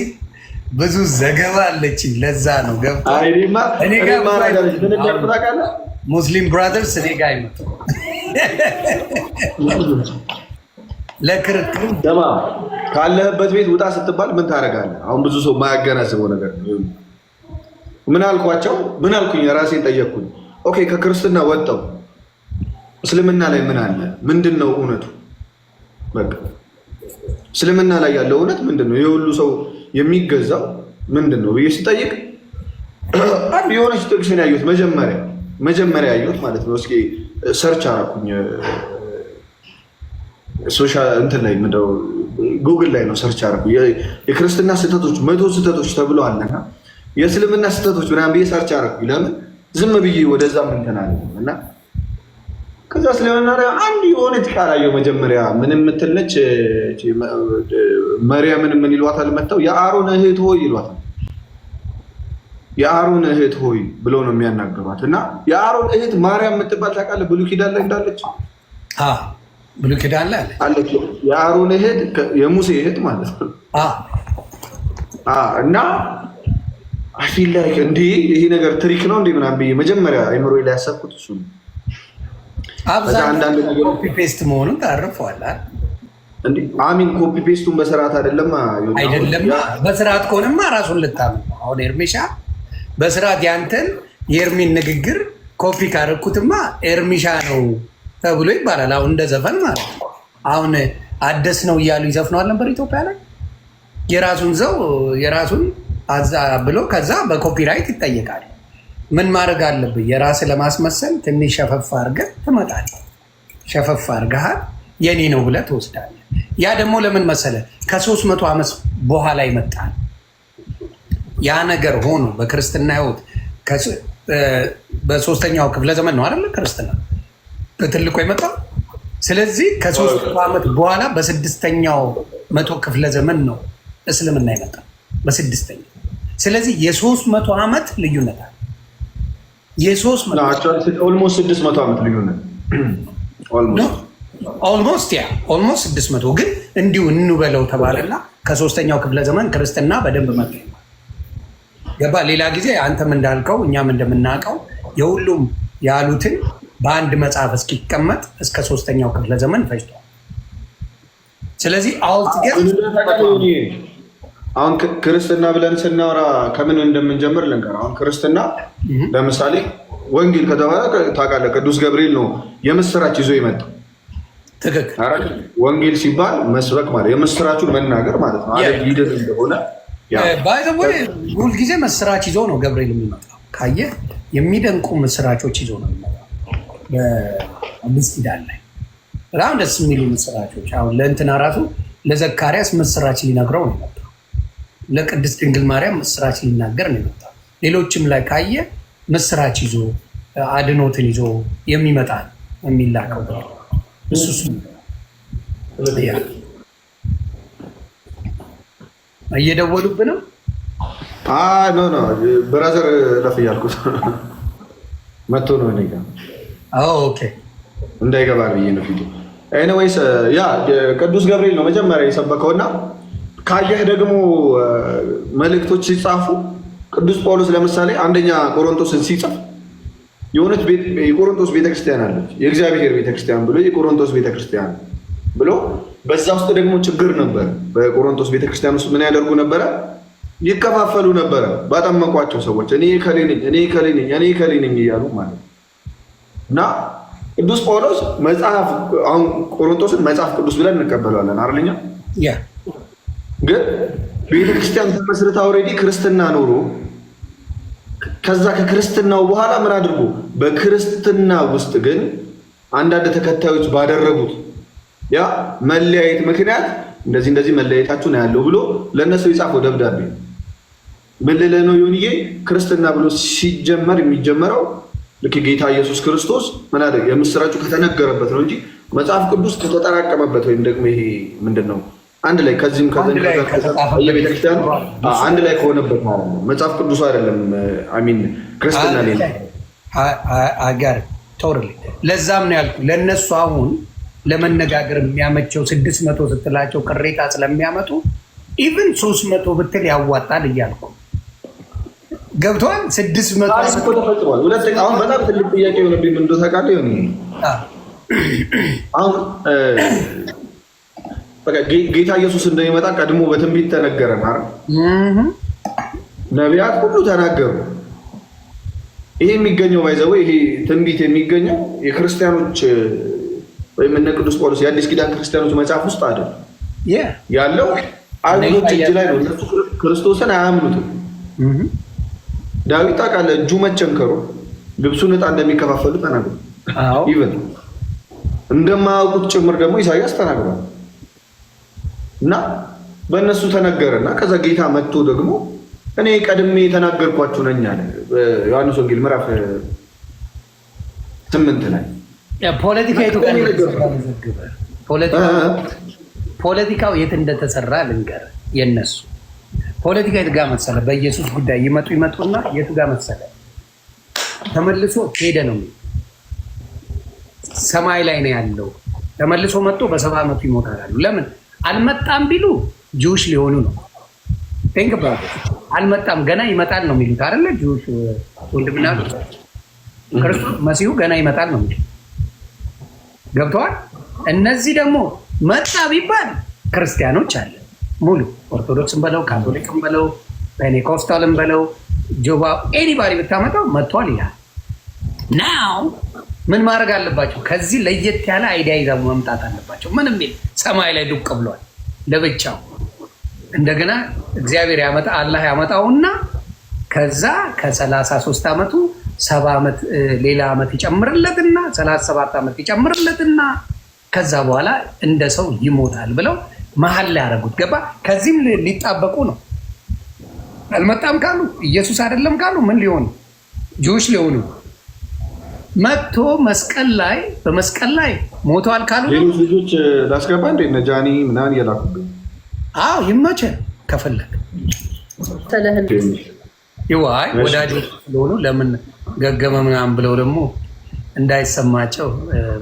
ብዙ ዘገባ አለችኝ። ለዛ ነው ገብቶ እኔ ጋር ሙስሊም ብራዘርስ እኔ ጋር አይመጡ ለክርክር ደማ ካለህበት ቤት ውጣ ስትባል ምን ታደርጋለህ? አሁን ብዙ ሰው የማያገናዝበው ነገር ነው። ምን አልኳቸው? ምን አልኩኝ? የራሴን ጠየቅኩኝ። ኦኬ ከክርስትና ወጣው እስልምና ላይ ምን አለ? ምንድን ነው እውነቱ? በቃ እስልምና ላይ ያለው እውነት ምንድን ነው? የሁሉ ሰው የሚገዛው ምንድን ነው ብዬ ሲጠይቅ አንድ የሆነች ጥቅስን ያየሁት መጀመሪያ ያየሁት ማለት ነው። እስኪ ሰርች አደረኩኝ ሶሻል እንትን ላይ ምንድነው ጉግል ላይ ነው ሰርች አደረኩ። የክርስትና ስህተቶች 100 ስህተቶች ተብለዋልና የእስልምና ስህተቶች ምናምን ብዬ ሰርች አደረኩ። ለምን ዝም ብዬ ወደዛ እንትን አለ እና ከዛ ስለሆነ አንድ የሆነች ቃል አየሁ መጀመሪያ ምን የምትል ነች? መርያምን ምን ይሏታል? መጥተው የአሮን እህት ሆይ ይሏታል። የአሮን እህት ሆይ ብለው ነው የሚያናገሯት። እና የአሮን እህት ማርያም የምትባል ታውቃለህ? ብሉይ ኪዳን ላይ እንዳለች ብሉይ ኪዳን ላይ አለች። የአሮን እህት የሙሴ እህት ማለት ነው። እና አፊል ላይ እንዲህ ይሄ ነገር ትሪክ ነው እንዴ ምናምን ብዬ መጀመሪያ አይምሮ ላይ ያሰብኩት እሱ ነው። አብዛኛው ኮፒ ፔስት መሆኑን ታርፈዋል። አሚን ኮፒ ፔስቱን በስርዓት አይደለም። በስርዓት ከሆነማ ራሱን ልታምን አሁን ኤርሚሻ በስርዓት ያንተን የኤርሚን ንግግር ኮፒ ካረኩትማ ኤርሚሻ ነው ተብሎ ይባላል። አሁን እንደ ዘፈን ማለት ነው። አሁን አደስ ነው እያሉ ይዘፍነዋል ነበር ኢትዮጵያ ላይ የራሱን ብሎ ከዛ በኮፒራይት ይጠየቃል። ምን ማድረግ አለብህ? የራስህ ለማስመሰል ትንሽ ሸፈፍ አድርገህ ትመጣለህ። ሸፈፍ አድርገሃል የኔ ነው ብለህ ትወስዳለህ። ያ ደግሞ ለምን መሰለህ? ከ300 ዓመት በኋላ ይመጣል ያ ነገር ሆኖ በክርስትና ህይወት በ3ኛው ክፍለ ዘመን ነው አይደለ? ክርስትና በትልቁ የመጣው። ስለዚህ ከ300 ዓመት በኋላ በ6ኛው መቶ ክፍለ ዘመን ነው እስልምና ይመጣል በ6ኛው። ስለዚህ የ300 ዓመት ልዩነት አለ። ኦልሞስት 600 ዓመት ልዩነት ኦልሞስት 600 ግን እንዲሁ እንበለው ተባለና ከ3ኛው ክፍለ ዘመን ክርስትና በደንብ መጣ ገባ። ሌላ ጊዜ አንተም እንዳልከው እኛም እንደምናውቀው የሁሉም ያሉትን በአንድ መጽሐፍ እስኪቀመጥ እስከ 3ኛው ክፍለ ዘመን ፈጅቷል። ስለዚህ አሁን ክርስትና ብለን ስናወራ ከምን እንደምንጀምር ልንገር። አሁን ክርስትና ለምሳሌ ወንጌል ከተባለ ታውቃለህ፣ ቅዱስ ገብርኤል ነው የምስራች ይዞ የመጣው። ትክክል። ወንጌል ሲባል መስበክ ማለት የምስራቹን መናገር ማለት ነው አይደል? ይደል እንደሆነ ባይዘወይ ሁልጊዜ ምስራች ይዞ ነው ገብርኤል የሚመጣው። ካየህ የሚደንቁ ምስራቾች ይዞ ነው የሚመጣው። በአዲስ ኪዳን ላይ በጣም ደስ የሚሉ ምስራቾች። አሁን ለእንትና ራሱ ለዘካርያስ ምስራች ሊነግረው ነው የመጣው። ለቅድስት ድንግል ማርያም ምስራች ሊናገር ነው የመጣው። ሌሎችም ላይ ካየህ ምስራች ይዞ አድኖትን ይዞ የሚመጣ የሚላከው እሱ እየደወሉብህ ነው። ኖ ብራዘር ለፍ እያልኩት መጥቶ ነው እኔ ጋር ኦኬ እንዳይገባ ብዬ ነው ፊቱ። ኤኒዌይስ ያ ቅዱስ ገብርኤል ነው መጀመሪያ የሰበከውና ካየህ ደግሞ መልእክቶች ሲጻፉ ቅዱስ ጳውሎስ ለምሳሌ አንደኛ ቆሮንቶስን ሲጽፍ የሆነች የቆሮንቶስ ቤተክርስቲያን አለች፣ የእግዚአብሔር ቤተክርስቲያን ብሎ የቆሮንቶስ ቤተክርስቲያን ብሎ በዛ ውስጥ ደግሞ ችግር ነበር። በቆሮንቶስ ቤተክርስቲያን ውስጥ ምን ያደርጉ ነበረ? ይከፋፈሉ ነበረ። ባጠመቋቸው ሰዎች እኔ ከሌ ነኝ፣ እኔ ከሌ ነኝ፣ እኔ ከሌ ነኝ እያሉ ማለት ነው። እና ቅዱስ ጳውሎስ መጽሐፍ አሁን ቆሮንቶስን መጽሐፍ ቅዱስ ብለን እንቀበለዋለን አይደለኛ? ግን ቤተክርስቲያን ተመስርታ ኦልሬዲ ክርስትና ኖሮ ከዛ ከክርስትናው በኋላ ምን አድርጎ በክርስትና ውስጥ ግን አንዳንድ ተከታዮች ባደረጉት ያ መለያየት ምክንያት እንደዚህ መለያየታችሁ ነው ያለው ብሎ ለእነሱ የጻፈው ደብዳቤ ምን ልልህ ነው ዮኒዬ? ክርስትና ብሎ ሲጀመር የሚጀመረው ልክ ጌታ ኢየሱስ ክርስቶስ ምን አለ የምስራቹ ከተነገረበት ነው እንጂ መጽሐፍ ቅዱስ ከተጠራቀመበት ወይም ደግሞ ይሄ ምንድን ነው አንድ ላይ ከዚህም ቤተክርስቲያኑ አንድ ላይ ከሆነበት ማለት ነው። መጽሐፍ ቅዱሱ አይደለም አሚን ክርስትና ሌላ አጋር ቶርሊ። ለዛም ነው ያልኩ ለእነሱ አሁን ለመነጋገር የሚያመቸው 600 ስትላቸው ቅሬታ ስለሚያመጡ ኢቭን 300 ብትል ያዋጣል እያልኩ ገብቷል። 600 ተፈጽሟል። ሁለተኛ አሁን በጣም ትልቅ ጥያቄ የሆነብኝ ምን እንደሆነ ታውቃለህ? አሁን በቃ ጌታ ኢየሱስ እንደሚመጣ ቀድሞ በትንቢት ተነገረ ማለት ነቢያት ሁሉ ተናገሩ። ይሄ የሚገኘው ባይዘው ይሄ ትንቢት የሚገኘው የክርስቲያኖች ወይም እነ ቅዱስ ጳውሎስ የአዲስ ኪዳን ክርስቲያኖች መጽሐፍ ውስጥ አይደል ያለው፣ አይሁዶች እጅ ላይ ነው። እነሱ ክርስቶስን አያምኑትም። ዳዊት ታውቃለህ እጁ መቸንከሩ ልብሱን ዕጣ እንደሚከፋፈሉ ተናግሯል። ኢቨን እንደማያውቁት ጭምር ደግሞ ኢሳያስ ተናግሯል። እና በእነሱ ተነገረና ከዛ ጌታ መጥቶ ደግሞ እኔ ቀድሜ የተናገርኳችሁ ነኝ አለ ዮሐንስ ወንጌል ምዕራፍ 8 ላይ። ፖለቲካው የት እንደተሰራ ልንገር። የነሱ ፖለቲካ የት ጋር መሰለ? በኢየሱስ ጉዳይ ይመጡና የት ጋር መሰለ? ተመልሶ ሄደ ነው ሰማይ ላይ ነው ያለው። ተመልሶ መጥቶ በ70 ዓመቱ ይሞታል አሉ። ለምን አልመጣም ቢሉ ጁሽ ሊሆኑ ነው። ቴንክ ብራዘር አልመጣም ገና ይመጣል ነው የሚሉት አይደለ? ጁሽ ወንድምና ክርስቶስ መሲሁ ገና ይመጣል ነው የሚሉት። ገብተዋል። እነዚህ ደግሞ መጣ ቢባል ክርስቲያኖች አለ ሙሉ ኦርቶዶክስን በለው ካቶሊክን በለው ፔኔኮስታልን በለው ጆባ ኤኒባዲ ብታመጣው መጥቷል ይላል። ናው ምን ማድረግ አለባቸው? ከዚህ ለየት ያለ አይዲያ ይዘው መምጣት አለባቸው። ምንም ይል ሰማይ ላይ ዱቅ ብሏል ለብቻው። እንደገና እግዚአብሔር ያመጣ አላህ ያመጣውና ከዛ ከ33 ዓመቱ 70 ዓመት ሌላ ዓመት ይጨምርለትና 37 ዓመት ይጨምርለትና ከዛ በኋላ እንደ ሰው ይሞታል ብለው መሀል ላይ ያደረጉት ገባ። ከዚህም ሊጣበቁ ነው። አልመጣም ካሉ ኢየሱስ አይደለም ካሉ ምን ሊሆኑ ጆሽ ሊሆኑ መጥቶ መስቀል ላይ በመስቀል ላይ ሞተዋል ካሉ ሌሎች ልጆች ላስገባ እንደ ነጃኒ ምናምን እየላኩብኝ። አዎ ይመቸ ከፈለግ ይዋይ ወዳጆች ስለሆኑ ለምን ገገመ ምናምን ብለው ደግሞ እንዳይሰማቸው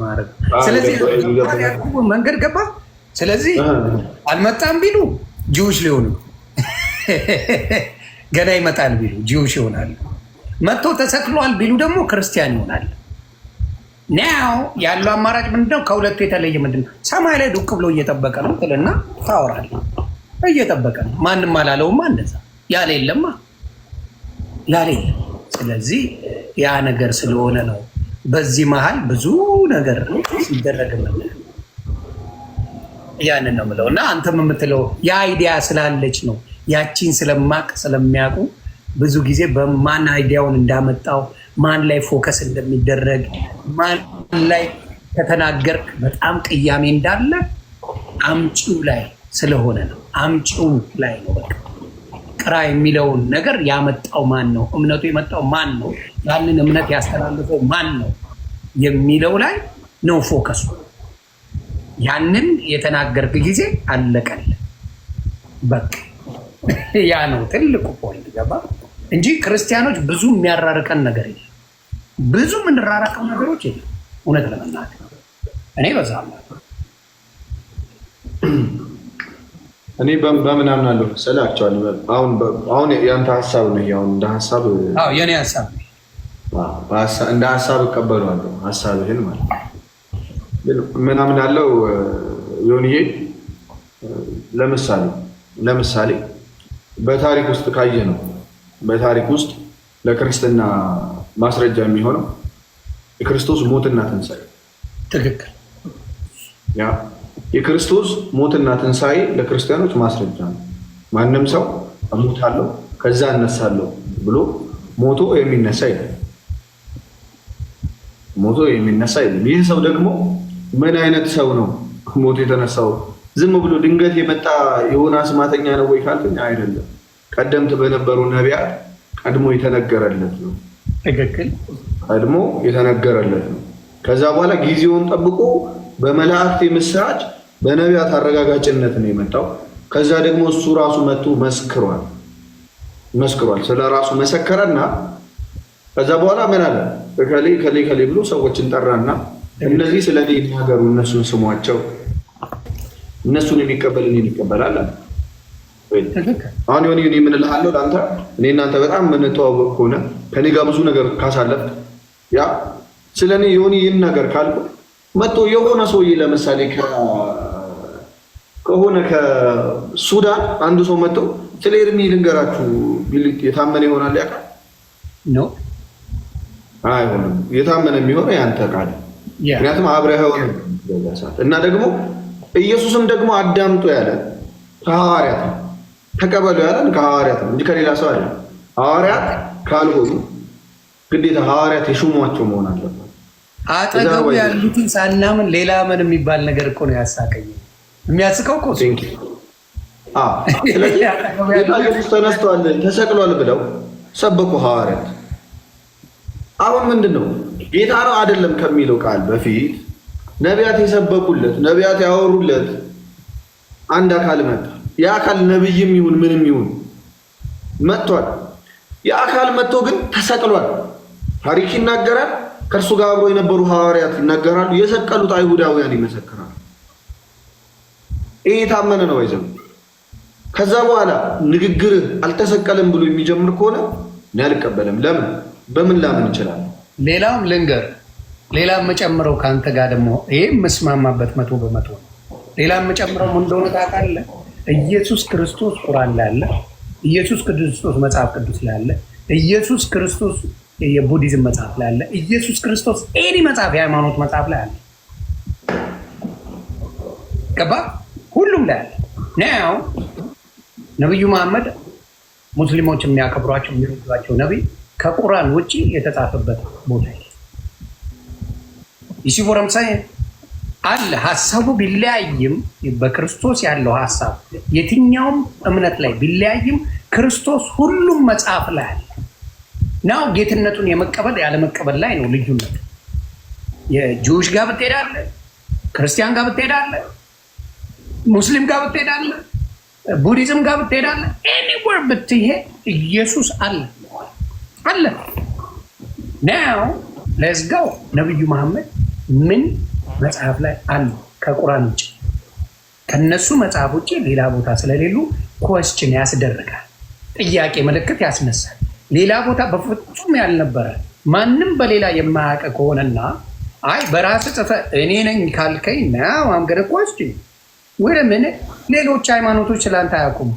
ማድረግ። ስለዚህ መንገድ ገባ። ስለዚህ አልመጣም ቢሉ ጂውሽ ሊሆኑ ገና ይመጣል ቢሉ ጂውሽ ይሆናሉ። መጥቶ ተሰቅሏል ቢሉ ደግሞ ክርስቲያን ይሆናል። ናው ያለው አማራጭ ምንድነው? ከሁለቱ የተለየ ምንድነው? ሰማይ ላይ ዱቅ ብሎ እየጠበቀ ነው ትልና ታወራለህ። እየጠበቀ ነው። ማንም አላለውማ እንደዛ ያለ የለማ ያለ የለም። ስለዚህ ያ ነገር ስለሆነ ነው በዚህ መሀል ብዙ ነገር ሲደረግ ያንን ነው የምለው። እና አንተም የምትለው የአይዲያ ስላለች ነው ያቺን ስለሚያውቁ ብዙ ጊዜ በማን አይዲያውን እንዳመጣው ማን ላይ ፎከስ እንደሚደረግ ማን ላይ ከተናገርክ በጣም ቅያሜ እንዳለ አምጪው ላይ ስለሆነ ነው። አምጪው ላይ ነው በቃ ቅራ የሚለውን ነገር ያመጣው ማን ነው? እምነቱ የመጣው ማን ነው? ያንን እምነት ያስተላልፈው ማን ነው የሚለው ላይ ነው ፎከሱ። ያንን የተናገርክ ጊዜ አለቀል በቃ ያ ነው ትልቁ ፖይንት ገባ እንጂ ክርስቲያኖች ብዙ የሚያራርቀን ነገር የለም። ብዙ የምንራራቀው ነገሮች የለም። እውነት ለመናገር እኔ በዛ እኔ በምን አምናለሁ መሰለህ? አሁን ያንተ ሀሳብ ነው። አሁን እንደ ሀሳብ የኔ ሀሳብ ነው። እንደ ሀሳብ እቀበለዋለሁ ሀሳብህን ማለት ምን አምናለሁ ዮኒዬ፣ ለምሳሌ በታሪክ ውስጥ ካየህ ነው በታሪክ ውስጥ ለክርስትና ማስረጃ የሚሆነው የክርስቶስ ሞትና ትንሣኤ። ትክክል። ያ የክርስቶስ ሞትና ትንሣኤ ለክርስቲያኖች ማስረጃ ነው። ማንም ሰው እሞታለሁ ከዛ እነሳለሁ ብሎ ሞቶ የሚነሳ የለም። ይህ ሰው ደግሞ ምን አይነት ሰው ነው ሞቶ የተነሳው? ዝም ብሎ ድንገት የመጣ የሆነ አስማተኛ ነው ወይ ካልከኝ አይደለም። ቀደምት በነበሩ ነቢያት ቀድሞ የተነገረለት ነው። ትክክል። ቀድሞ የተነገረለት ነው። ከዛ በኋላ ጊዜውን ጠብቆ በመላእክት የምስራች በነቢያት አረጋጋጭነት ነው የመጣው። ከዛ ደግሞ እሱ ራሱ መጥቶ መስክሯል። ስለ ራሱ መሰከረና ከዛ በኋላ ምን አለ? ከሌ ብሎ ሰዎችን ጠራና እነዚህ ስለ እኔ ይናገሩ፣ እነሱን ስሟቸው፣ እነሱን የሚቀበል እኔን ይቀበላል አለ። አሁን ዮኒ ምን እልሃለሁ ለአንተ፣ እኔ እናንተ በጣም የምንተዋወቅ ከሆነ ከኔ ጋር ብዙ ነገር ካሳለፍ ያ ስለ እኔ ዮኒ ይህን ነገር ካልኩ መጥቶ የሆነ ሰውዬ ለምሳሌ ከሆነ ከሱዳን አንዱ ሰው መጥቶ ስለ ኤርሚ ልንገራችሁ ቢል የታመነ ይሆናል? ያውቃል ነው አይሆንም። የታመነ የሚሆነው ያንተ ቃል፣ ምክንያቱም አብረኸው እና ደግሞ ኢየሱስም ደግሞ አዳምጦ ያለ ከሐዋርያት ተቀበሉ ያለን ከሐዋርያት እንጂ ከሌላ ሰው አይደለም። ሐዋርያት ካልሆኑ ግዴታ ሐዋርያት የሹሟቸው መሆን አለበት። አጠገቡ ያሉትን ሳናምን ሌላ ምን የሚባል ነገር እኮ ነው ያሳቀኝ። የሚያስቀው እኮ ስለዚህ ኢየሱስ ተነስቷል ተሰቅሏል ብለው ሰበኩ ሐዋርያት። አሁን ምንድን ነው ጌታ ነው አይደለም ከሚለው ቃል በፊት ነቢያት የሰበኩለት ነቢያት ያወሩለት አንድ አካል መጣ። ያ አካል ነብይም ይሁን ምንም ይሁን መጥቷል። ያ አካል መጥቶ ግን ተሰቅሏል። ታሪክ ይናገራል። ከእርሱ ጋር አብሮ የነበሩ ሐዋርያት ይናገራሉ። የሰቀሉት አይሁዳውያን ይመሰክራሉ። ይሄ የታመነ ነው አይዘም። ከዛ በኋላ ንግግርህ አልተሰቀለም ብሎ የሚጀምር ከሆነ እኔ አልቀበልም። ለምን በምን ላምን ይችላል? ሌላም ልንገር፣ ሌላም መጨምረው ከአንተ ጋር ደግሞ ይሄ መስማማበት 100% ነው። ሌላም መጨምረው ምን እንደሆነ ታውቃለህ? ኢየሱስ ክርስቶስ ቁርአን ላይ አለ። ኢየሱስ ክርስቶስ መጽሐፍ ቅዱስ ላይ አለ። ኢየሱስ ክርስቶስ የቡዲዝም መጽሐፍ ላይ አለ። ኢየሱስ ክርስቶስ ኤኒ መጽሐፍ የሃይማኖት መጽሐፍ ላይ አለ። ገባ? ሁሉም ላይ አለ። ናው ነብዩ መሐመድ ሙስሊሞች የሚያከብሯቸው የሚወዷቸው ነብይ ከቁርአን ውጪ የተጻፈበት ቦታ ይሲቦረምሳይ አለ። ሀሳቡ ቢለያይም በክርስቶስ ያለው ሀሳብ የትኛውም እምነት ላይ ቢለያይም ክርስቶስ ሁሉም መጽሐፍ ላይ አለ። ናው ጌትነቱን የመቀበል ያለመቀበል ላይ ነው ልዩነት። የጁሽ ጋር ብትሄዳለህ፣ ክርስቲያን ጋር ብትሄዳለህ፣ ሙስሊም ጋር ብትሄዳለህ፣ ቡዲዝም ጋር ብትሄዳለህ፣ ኤኒዌር ብትሄድ ኢየሱስ አለ አለ። ናው ሌትስ ጎ። ነብዩ መሐመድ ምን መጽሐፍ ላይ አሉ ከቁርአን ውጭ? ከነሱ መጽሐፍ ውጭ ሌላ ቦታ ስለሌሉ ኮስችን ያስደርጋል፣ ጥያቄ ምልክት ያስነሳል። ሌላ ቦታ በፍጹም ያልነበረ ማንም በሌላ የማያውቅ ከሆነና አይ በራስ ጽፈ እኔ ነኝ ካልከኝ ናው አምገደ ኮስችን ወደ ምን ሌሎች ሃይማኖቶች ስላንተ አያውቁም።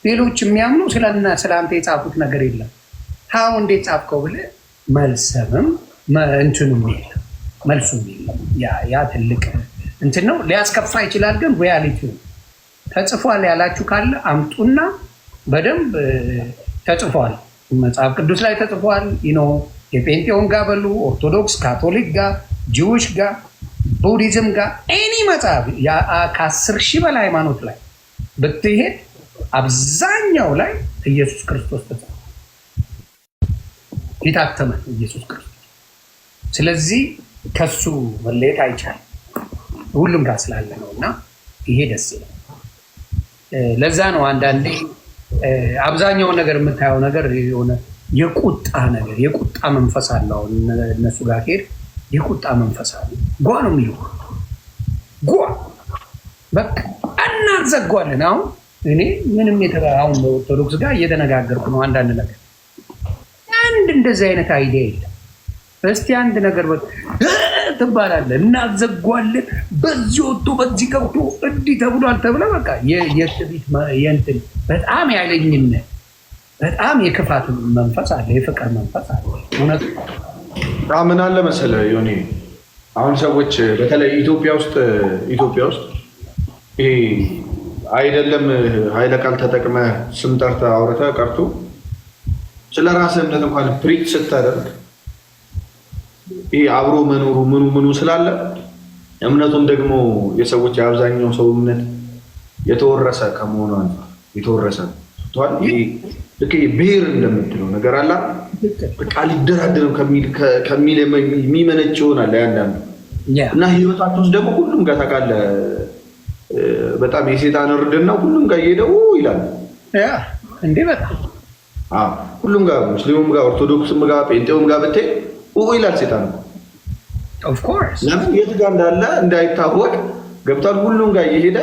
ሌሎች የሚያምኑ ስለአንተ የጻፉት ነገር የለም። ሀው እንዴት ጻፍከው ብለህ መልሰምም እንትኑም የለም መልሱም የለም። ያ ትልቅ እንትን ነው። ሊያስከፋ ይችላል፣ ግን ሪያሊቲው ተጽፏል ያላችሁ ካለ አምጡና በደንብ ተጽፏል። መጽሐፍ ቅዱስ ላይ ተጽፏል። የጴንጤውን ጋር በሉ፣ ኦርቶዶክስ፣ ካቶሊክ ጋር፣ ጂውሽ ጋር፣ ቡዲዝም ጋር ኤኒ መጽሐፍ ከ10,000 በላይ ሃይማኖት ላይ ብትሄድ አብዛኛው ላይ ኢየሱስ ክርስቶስ ተጽፏል፣ የታተመ ኢየሱስ ክርስቶስ። ስለዚህ ከሱ መለየት አይቻልም፣ ሁሉም ጋር ስላለ ነው። እና ይሄ ደስ ይላል። ለዛ ነው አንዳንዴ አብዛኛውን ነገር የምታየው ነገር የሆነ የቁጣ ነገር የቁጣ መንፈስ አለው። እነሱ ጋር ሄድ የቁጣ መንፈስ አለ። ጓ ነው የሚሉ ጓ በቃ እናዘጓለን። አሁን እኔ ምንም አሁን በኦርቶዶክስ ጋር እየተነጋገርኩ ነው። አንዳንድ ነገር አንድ እንደዚህ አይነት አይዲያ የለም። እስቲ አንድ ነገር ትባላለህ እናዘጓለን። በዚህ ወጥቶ በዚህ ገብቶ እንዲህ ተብሏል ተብለ በቃ የትዕቢት የእንትን በጣም ያለኝነት በጣም የክፋት መንፈስ አለ፣ የፍቅር መንፈስ አለ። እውነት ምን አለ መሰለህ ዮኒ፣ አሁን ሰዎች በተለይ ኢትዮጵያ ውስጥ ይሄ አይደለም ኃይለ ቃል ተጠቅመህ ስም ጠርተህ አውርተህ ቀርቶ ስለ ራስህ እምነት እንኳን ፕሪች ስታደርግ ይሄ አብሮ መኖሩ ምኑ ስላለ እምነቱም ደግሞ የሰዎች የአብዛኛው ሰው እምነት የተወረሰ ከመሆኑ አንፃር የተወረሰ ልክ ብሔር እንደምትለው ነገር አላ በቃ ሊደራደርም ከሚል የሚመነጭ ይሆናል ያንዳንዱ እና ህይወታቸው ውስጥ ደግሞ ሁሉም ጋር ታውቃለህ በጣም የሴጣን እርድና ሁሉም ጋር እየሄደው ይላል እንዴ በጣም ሁሉም ጋር ሙስሊሙም ጋር ኦርቶዶክስም ጋር ጴንጤውም ጋር ብትሄድ ይላል ሴጣን ኦፍ ኮርስ ለምን የት ጋር እንዳለ እንዳይታወቅ ገብቷል። ሁሉም ጋር እየሄደ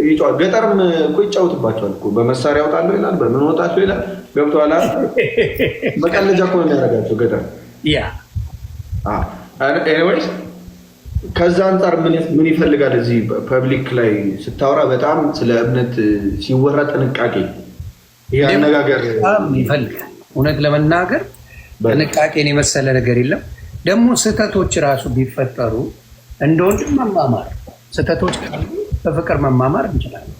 ይጫወታል። ገጠርም እኮ ይጫወትባቸዋል እኮ በመሳሪያ ያወጣለሁ ይላል፣ በምን ወጣቸው ይላል። ገብቷል አይደል? መቀለጃ እኮ ነው የሚያደርጋቸው ገጠር። ኤኒዌይስ ከዛ አንጻር ምን ይፈልጋል እዚህ ፐብሊክ ላይ ስታወራ በጣም ስለ እምነት ሲወራ ጥንቃቄ ይሄ አነጋገር ይፈልጋል። እውነት ለመናገር ጥንቃቄን የመሰለ ነገር የለም። ደግሞ ስህተቶች ራሱ ቢፈጠሩ እንደወንድም መማማር ስህተቶች ካሉ በፍቅር መማማር እንችላለን።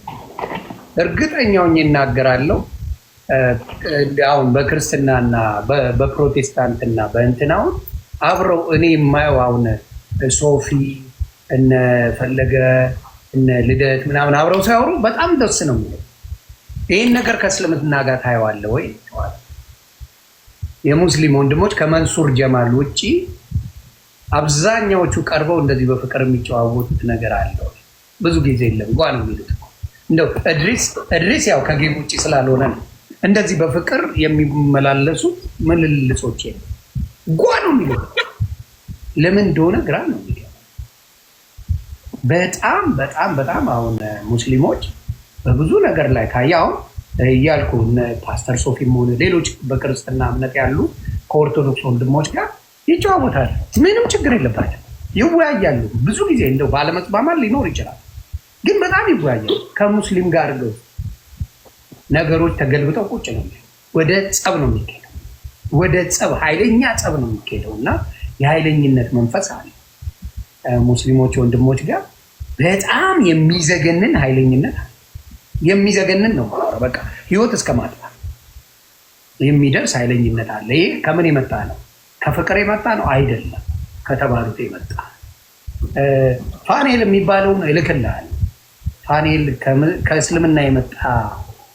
እርግጠኛውን ይናገራለሁ። አሁን በክርስትናና በፕሮቴስታንትና በእንትናውን አብረው እኔ የማየው አሁን ሶፊ እነ ፈለገ እነ ልደት ምናምን አብረው ሳይወሩ በጣም ደስ ነው የሚለው። ይህን ነገር ከእስልምና ጋር ታየዋለህ ወይ? የሙስሊም ወንድሞች ከመንሱር ጀማል ውጭ አብዛኛዎቹ ቀርበው እንደዚህ በፍቅር የሚጨዋወቱት ነገር አለው። ብዙ ጊዜ የለም ጓ ነው የሚሉት። እንደው እድሪስ ያው ከጌም ውጭ ስላልሆነ ነው እንደዚህ በፍቅር የሚመላለሱት ምልልሶች የለም። ጓ ነው የሚሉት። ለምን እንደሆነ ግራ ነው የሚለው። በጣም በጣም በጣም አሁን ሙስሊሞች በብዙ ነገር ላይ ካየህ አሁን እያልኩ ፓስተር ሶፊም ሆነ ሌሎች በክርስትና እምነት ያሉ ከኦርቶዶክስ ወንድሞች ጋር ይጨዋወታሉ። ምንም ችግር የለባቸው፣ ይወያያሉ። ብዙ ጊዜ እንደው ባለመስማማት ሊኖር ይችላል፣ ግን በጣም ይወያያሉ። ከሙስሊም ጋር ነገሮች ተገልብጠው ቁጭ ነው፣ ወደ ጸብ ነው የሚሄደው። ወደ ጸብ፣ ኃይለኛ ጸብ ነው የሚሄደው እና የኃይለኝነት መንፈስ አለ ሙስሊሞች ወንድሞች ጋር በጣም የሚዘገንን ኃይለኝነት አለ። የሚዘገንን ነው በቃ ህይወት እስከ ማጥፋት የሚደርስ ኃይለኝነት አለ። ይሄ ከምን የመጣ ነው? ከፍቅር የመጣ ነው አይደለም፣ ከተባሉት የመጣ ፋኔል የሚባለውን እልክልሃል። ፋኔል ከእስልምና የመጣ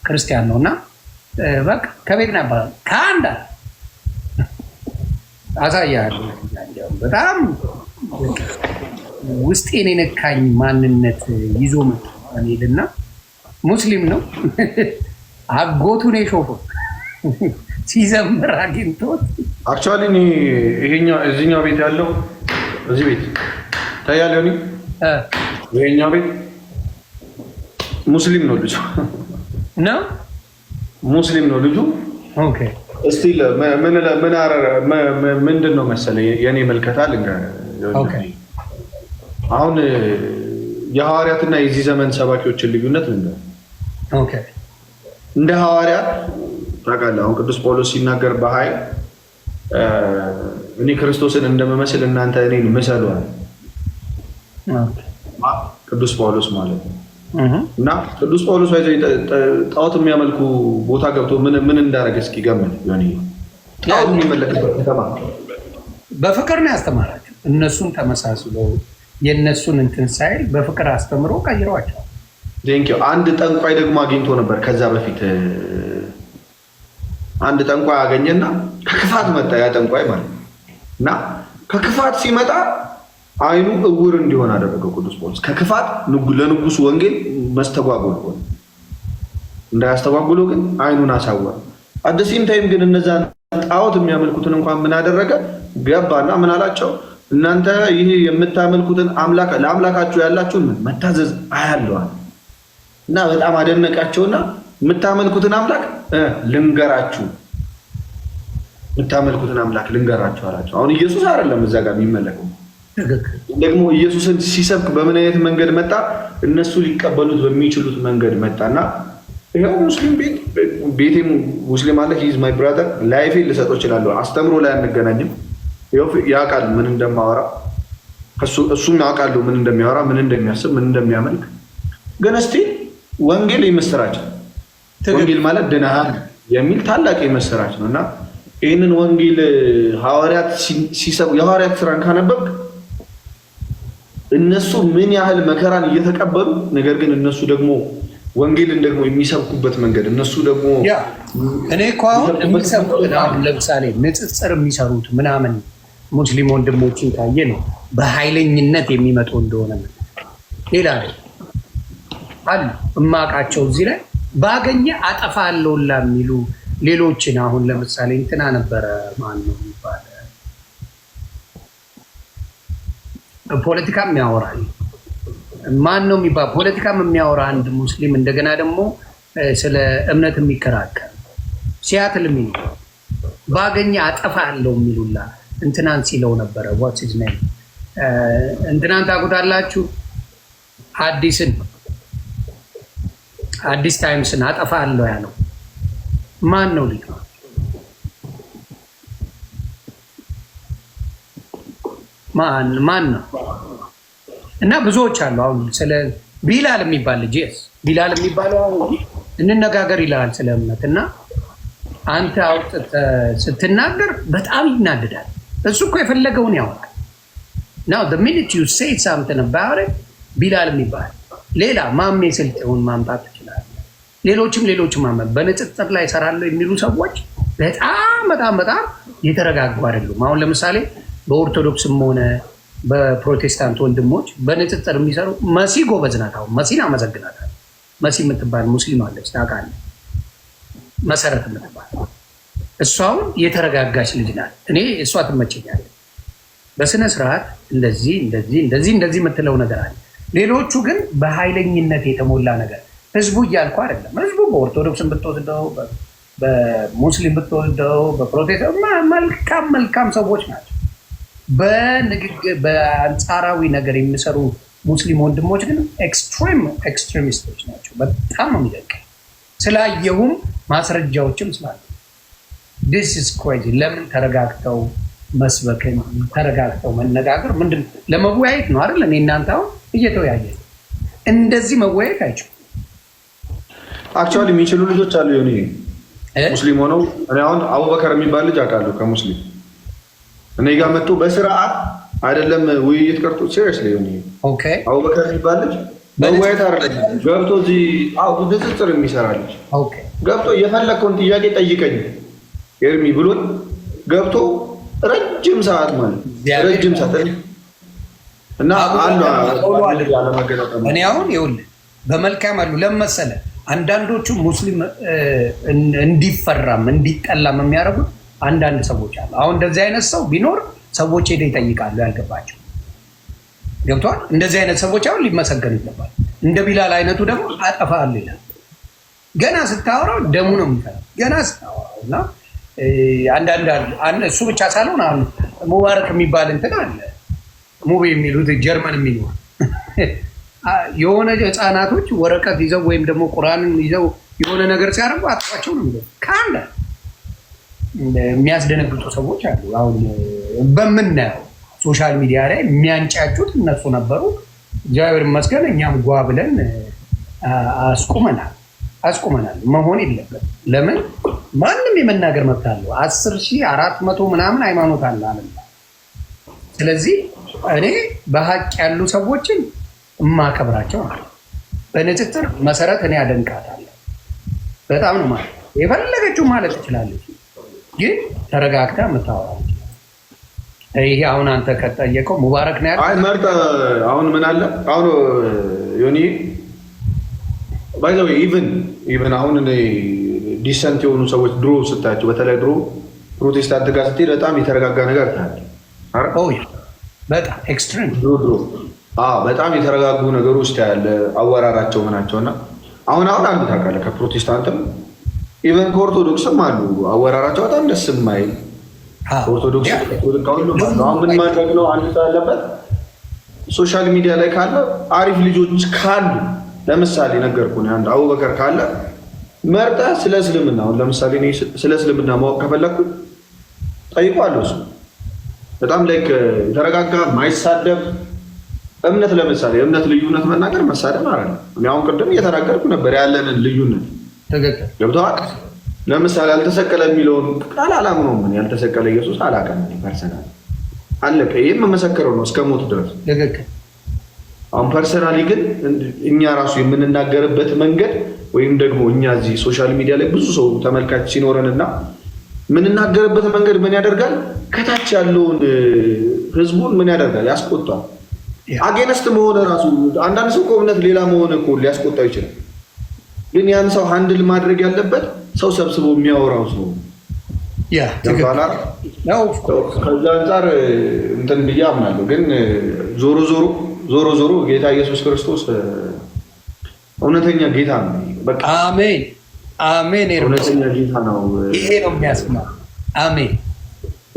ክርስቲያን ነው እና በቃ ከቤት ነበር ከአንድ አሳያለሁ። በጣም ውስጤን የነካኝ ማንነት ይዞ መጣ ፋኔልና ሙስሊም ነው። አጎቱን የሾፈው ሲዘምር አግኝቶት አክቹዋሊ ይሄኛው እዚህኛው ቤት ያለው እዚህ ቤት ታያለው ነው። ይሄኛው ቤት ሙስሊም ነው ልጁ ነው ሙስሊም ነው ልጁ። ኦኬ እስቲ ምንድን ነው መሰለህ የኔ መልከታ ልንገርህ። አሁን የሐዋርያትና የዚህ ዘመን ሰባኪዎችን ልዩነት ልንገርህ። ኦኬ እንደ ሐዋርያት ታውቃለህ። አሁን ቅዱስ ጳውሎስ ሲናገር በኃይል እኔ ክርስቶስን እንደምመስል እናንተ እኔን ምሰሉ አለ ቅዱስ ጳውሎስ ማለት ነው። እና ቅዱስ ጳውሎስ ጣዖት የሚያመልኩ ቦታ ገብቶ ምን እንዳደረገ እስኪ ገምት። ጣዖት የሚመለክበት ከተማ በፍቅር ነው ያስተማራቸው። እነሱን ተመሳስሎ የእነሱን እንትን ሳይል በፍቅር አስተምሮ ቀይረዋቸው። አንድ ጠንቋይ ደግሞ አግኝቶ ነበር። ከዛ በፊት አንድ ጠንቋይ አገኘና ከክፋት መጣ ያ ጠንቋይ ማለት ነው። እና ከክፋት ሲመጣ አይኑ እውር እንዲሆን አደረገው ቅዱስ ጳውሎስ። ከክፋት ለንጉሱ ወንጌል መስተጓጎል ሆነ። እንዳያስተጓጉሎ ግን አይኑን አሳወረ። አደሲም ታይም ግን እነዛ ጣዖት የሚያመልኩትን እንኳን ምን አደረገ? ገባና ምን አላቸው? እናንተ ይሄ የምታመልኩትን አምላክ ለአምላካችሁ ያላችሁን መታዘዝ አያለዋል። እና በጣም አደነቃቸውና የምታመልኩትን አምላክ ልንገራችሁ፣ የምታመልኩትን አምላክ ልንገራችሁ አላቸው። አሁን ኢየሱስ አይደለም እዛ ጋር የሚመለከው ደግሞ ኢየሱስን ሲሰብክ በምን አይነት መንገድ መጣ? እነሱ ሊቀበሉት በሚችሉት መንገድ መጣና ይሄው ሙስሊም ቤቴ ሙስሊም አለ ሂዝ ማይ ብራዘር ላይፌ ልሰጠው እችላለሁ። አስተምሮ ላይ አንገናኝም። ይሄው ያውቃል ምን እንደማወራ፣ እሱም ያውቃል ምን እንደሚያወራ፣ ምን እንደሚያስብ፣ ምን እንደሚያመልክ። ግን እስቲ ወንጌል የምስራች ወንጌል ማለት ድነሃል የሚል ታላቅ የምስራች ነው። እና ይህንን ወንጌል ሐዋርያት ሲሰብኩ የሐዋርያት ስራን ካነበብክ እነሱ ምን ያህል መከራን እየተቀበሉ ነገር ግን እነሱ ደግሞ ወንጌልን ደግሞ የሚሰብኩበት መንገድ እነሱ ደግሞ እኔ እኮ አሁን የሚሰብኩት አሁን ለምሳሌ ንጽጽር የሚሰሩት ምናምን ሙስሊም ወንድሞችን ካየ ነው በኃይለኝነት የሚመጡ እንደሆነ ሌላ አሉ እማቃቸው እዚህ ላይ ባገኘ አጠፋለሁ የሚሉ ሌሎችን አሁን ለምሳሌ እንትና ነበረ ማን ነው የሚባል ፖለቲካም ያወራል ማን ነው የሚባል ፖለቲካም የሚያወራ አንድ ሙስሊም እንደገና ደግሞ ስለ እምነት የሚከራከር ሲያትል የሚል ባገኘ አጠፋለሁ የሚሉላ እንትናን ሲለው ነበረ። ዋትስ ሂዝ ኔም እንትናን ታውቁታላችሁ? አዲስ ታይምስን አጠፋለሁ ያለው ማን ነው? ልጅ ማን ነው? እና ብዙዎች አሉ። አሁን ስለ ቢላል የሚባል ልጅ ቢላል የሚባለው አሁን እንነጋገር ይላል ስለ እምነት እና አንተ አውጥተህ ስትናገር በጣም ይናደዳል። እሱ እኮ የፈለገውን ያወራል። ናው the minute you say something about it ቢላል የሚባል ሌላ ማሜ ስልጤውን ማምጣት ትችላለህ። ሌሎችም ማመን በንጽጽር ላይ እሰራለሁ የሚሉ ሰዎች በጣም የተረጋጉ አይደሉም። አሁን ለምሳሌ በኦርቶዶክስም ሆነ በፕሮቴስታንት ወንድሞች በንጽጽር የሚሰሩ መሲ ጎበዝ ናት። አሁን መሲን አመሰግናታለሁ። መሲ የምትባል ሙስሊም አለች ታውቃለህ? መሰረት የምትባል እሷውን የተረጋጋች ልጅ ናት። እኔ እሷ ትመቸኛለች። በስነ ስርዓት እንደዚህ የምትለው ነገር አለ። ሌሎቹ ግን በኃይለኝነት የተሞላ ነገር ህዝቡ እያልኩ አይደለም። ህዝቡ በኦርቶዶክስን ብትወስደው፣ በሙስሊም ብትወስደው፣ በፕሮቴስታንት መልካም ሰዎች ናቸው። በንግግር በአንጻራዊ ነገር የሚሰሩ ሙስሊም ወንድሞች ግን ኤክስትሪሚስቶች ናቸው። በጣም ነው የሚደንቀኝ። ስላየሁም ማስረጃዎችም ስላሉ this is crazy። ለምን ተረጋግተው መስበክን ተረጋግተው መነጋገር ምንድን ለመወያየት ነው አይደል? እኔ እናንተ አሁን እየተወያየን እንደዚህ መወያየት አይችሉም። አክቹዋሊ የሚችሉ ልጆች አሉ የሆነ ሙስሊም ሆነው እኔ አሁን አቡበከር የሚባል ልጅ አውቃለሁ ከሙስሊም እኔ ጋር መጥቶ በስርዓት አይደለም ውይይት ቀርቶ ሲሪየስሊ የሆነ አቡበከር የሚባል ልጅ መወያየት አይደለም ገብቶ እዚህ ንጽጽር የሚሰራ ልጅ ገብቶ የፈለከውን ጥያቄ ጠይቀኝ ኤርሚ ብሎን ገብቶ ረጅም ሰዓት ማለት ረጅም ሰዓት እና እኔ አሁን ይኸውልህ በመልካም አሉ ለመሰለ አንዳንዶቹ ሙስሊም እንዲፈራም እንዲጠላም የሚያደርጉት አንዳንድ ሰዎች አሉ። አሁን እንደዚህ አይነት ሰው ቢኖር ሰዎች ሄደው ይጠይቃሉ ያልገባቸው። ገብቷል? እንደዚህ አይነት ሰዎች አሁን ሊመሰገኑ ይገባል። እንደ ቢላል አይነቱ ደግሞ አጠፋለሁ ይላል። ገና ስታወራው ደሙ ነው የሚፈራው። ገና ስታወራው እና አንዳንድ እሱ ብቻ ሳልሆን አሁን ሙባረክ የሚባል እንትን አለ ሙቤ የሚሉት ጀርመን የሚኖር የሆነ ህፃናቶች ወረቀት ይዘው ወይም ደግሞ ቁርአንን ይዘው የሆነ ነገር ሲያደርጉ አጥቋቸው ነው የሚለው። ከአንድ የሚያስደነግጡ ሰዎች አሉ። አሁን በምናየው ሶሻል ሚዲያ ላይ የሚያንጫጩት እነሱ ነበሩ። እግዚአብሔር ይመስገን እኛም ጓ ብለን አስቁመናል። መሆን የለበትም። ለምን ማንም የመናገር መብት አለው። 10,400 ምናምን ሃይማኖት አለ አለ። ስለዚህ እኔ በሀቅ ያሉ ሰዎችን እማከብራቸው ማለት በንጽጽር መሰረት እኔ አደንቃታለሁ። በጣም ነው ማለት የፈለገችው ማለት ትችላለች፣ ግን ተረጋግታ የምታወራ ይሄ አሁን አንተ ከጠየቀው ሙባረክ ነው ያለው። አይ መርጠ አሁን ምን አለ አሁን ዮኒ ባይዘው ኢቭን አሁን እኔ ዲሰንት የሆኑ ሰዎች ድሮ ስታያቸው በተለይ ድሮ ፕሮቴስታንት ጋር ስትሄድ በጣም የተረጋጋ ነገር ታያለህ። በጣም ኤክስትሪም ድሮ በጣም የተረጋጉ ነገሮች ታያለህ፣ አወራራቸው ምናቸውና አሁን አንዱ ታውቃለህ ከፕሮቴስታንትም ኢቨን ከኦርቶዶክስም አሉ አወራራቸው በጣም ደስ የማይል ኦርቶዶክስ አሁን ምን ማድረግ ነው አንድ ሰው ያለበት ሶሻል ሚዲያ ላይ ካለ አሪፍ ልጆች ካሉ ለምሳሌ ነገርኩህ አንድ አቡበከር ካለ መርጠ ስለ እስልምና አሁን ለምሳሌ እኔ ስለ እስልምና ማወቅ ከፈለኩ ጠይቋለሁ። እሱ በጣም ላይክ ተረጋጋ ማይሳደብ እምነት ለምሳሌ እምነት ልዩነት መናገር መሳደብ አይደለም። እኔ አሁን ቅድም እየተናገርኩ ነበር ያለንን ልዩነት ገብቶሃል። ለምሳሌ ያልተሰቀለ የሚለውን ቃል አላምነውም። ምን ያልተሰቀለ ኢየሱስ አላውቅም ፐርሰናል አለቀ። ይሄም መመሰክረው ነው እስከ ሞት ድረስ። አሁን ፐርሰናሊ ግን እኛ ራሱ የምንናገርበት መንገድ ወይም ደግሞ እኛ እዚህ ሶሻል ሚዲያ ላይ ብዙ ሰው ተመልካች ሲኖረንና የምንናገርበት መንገድ ምን ያደርጋል? ከታች ያለውን ህዝቡን ምን ያደርጋል? ያስቆጣል። አጌነስት መሆን ራሱ አንዳንድ ሰው እምነት ሌላ መሆን እኮ ሊያስቆጣው ይችላል። ግን ያን ሰው ሃንድል ማድረግ ያለበት ሰው ሰብስቦ የሚያወራው ሰው ከዛ አንጻር እንትን ብዬ አምናለሁ። ግን ዞሮ ጌታ ኢየሱስ ክርስቶስ እውነተኛ ጌታ ነው። በቃ አሜን። እውነተኛ ጌታ ነው። ይሄ ነው የሚያስማ። አሜን።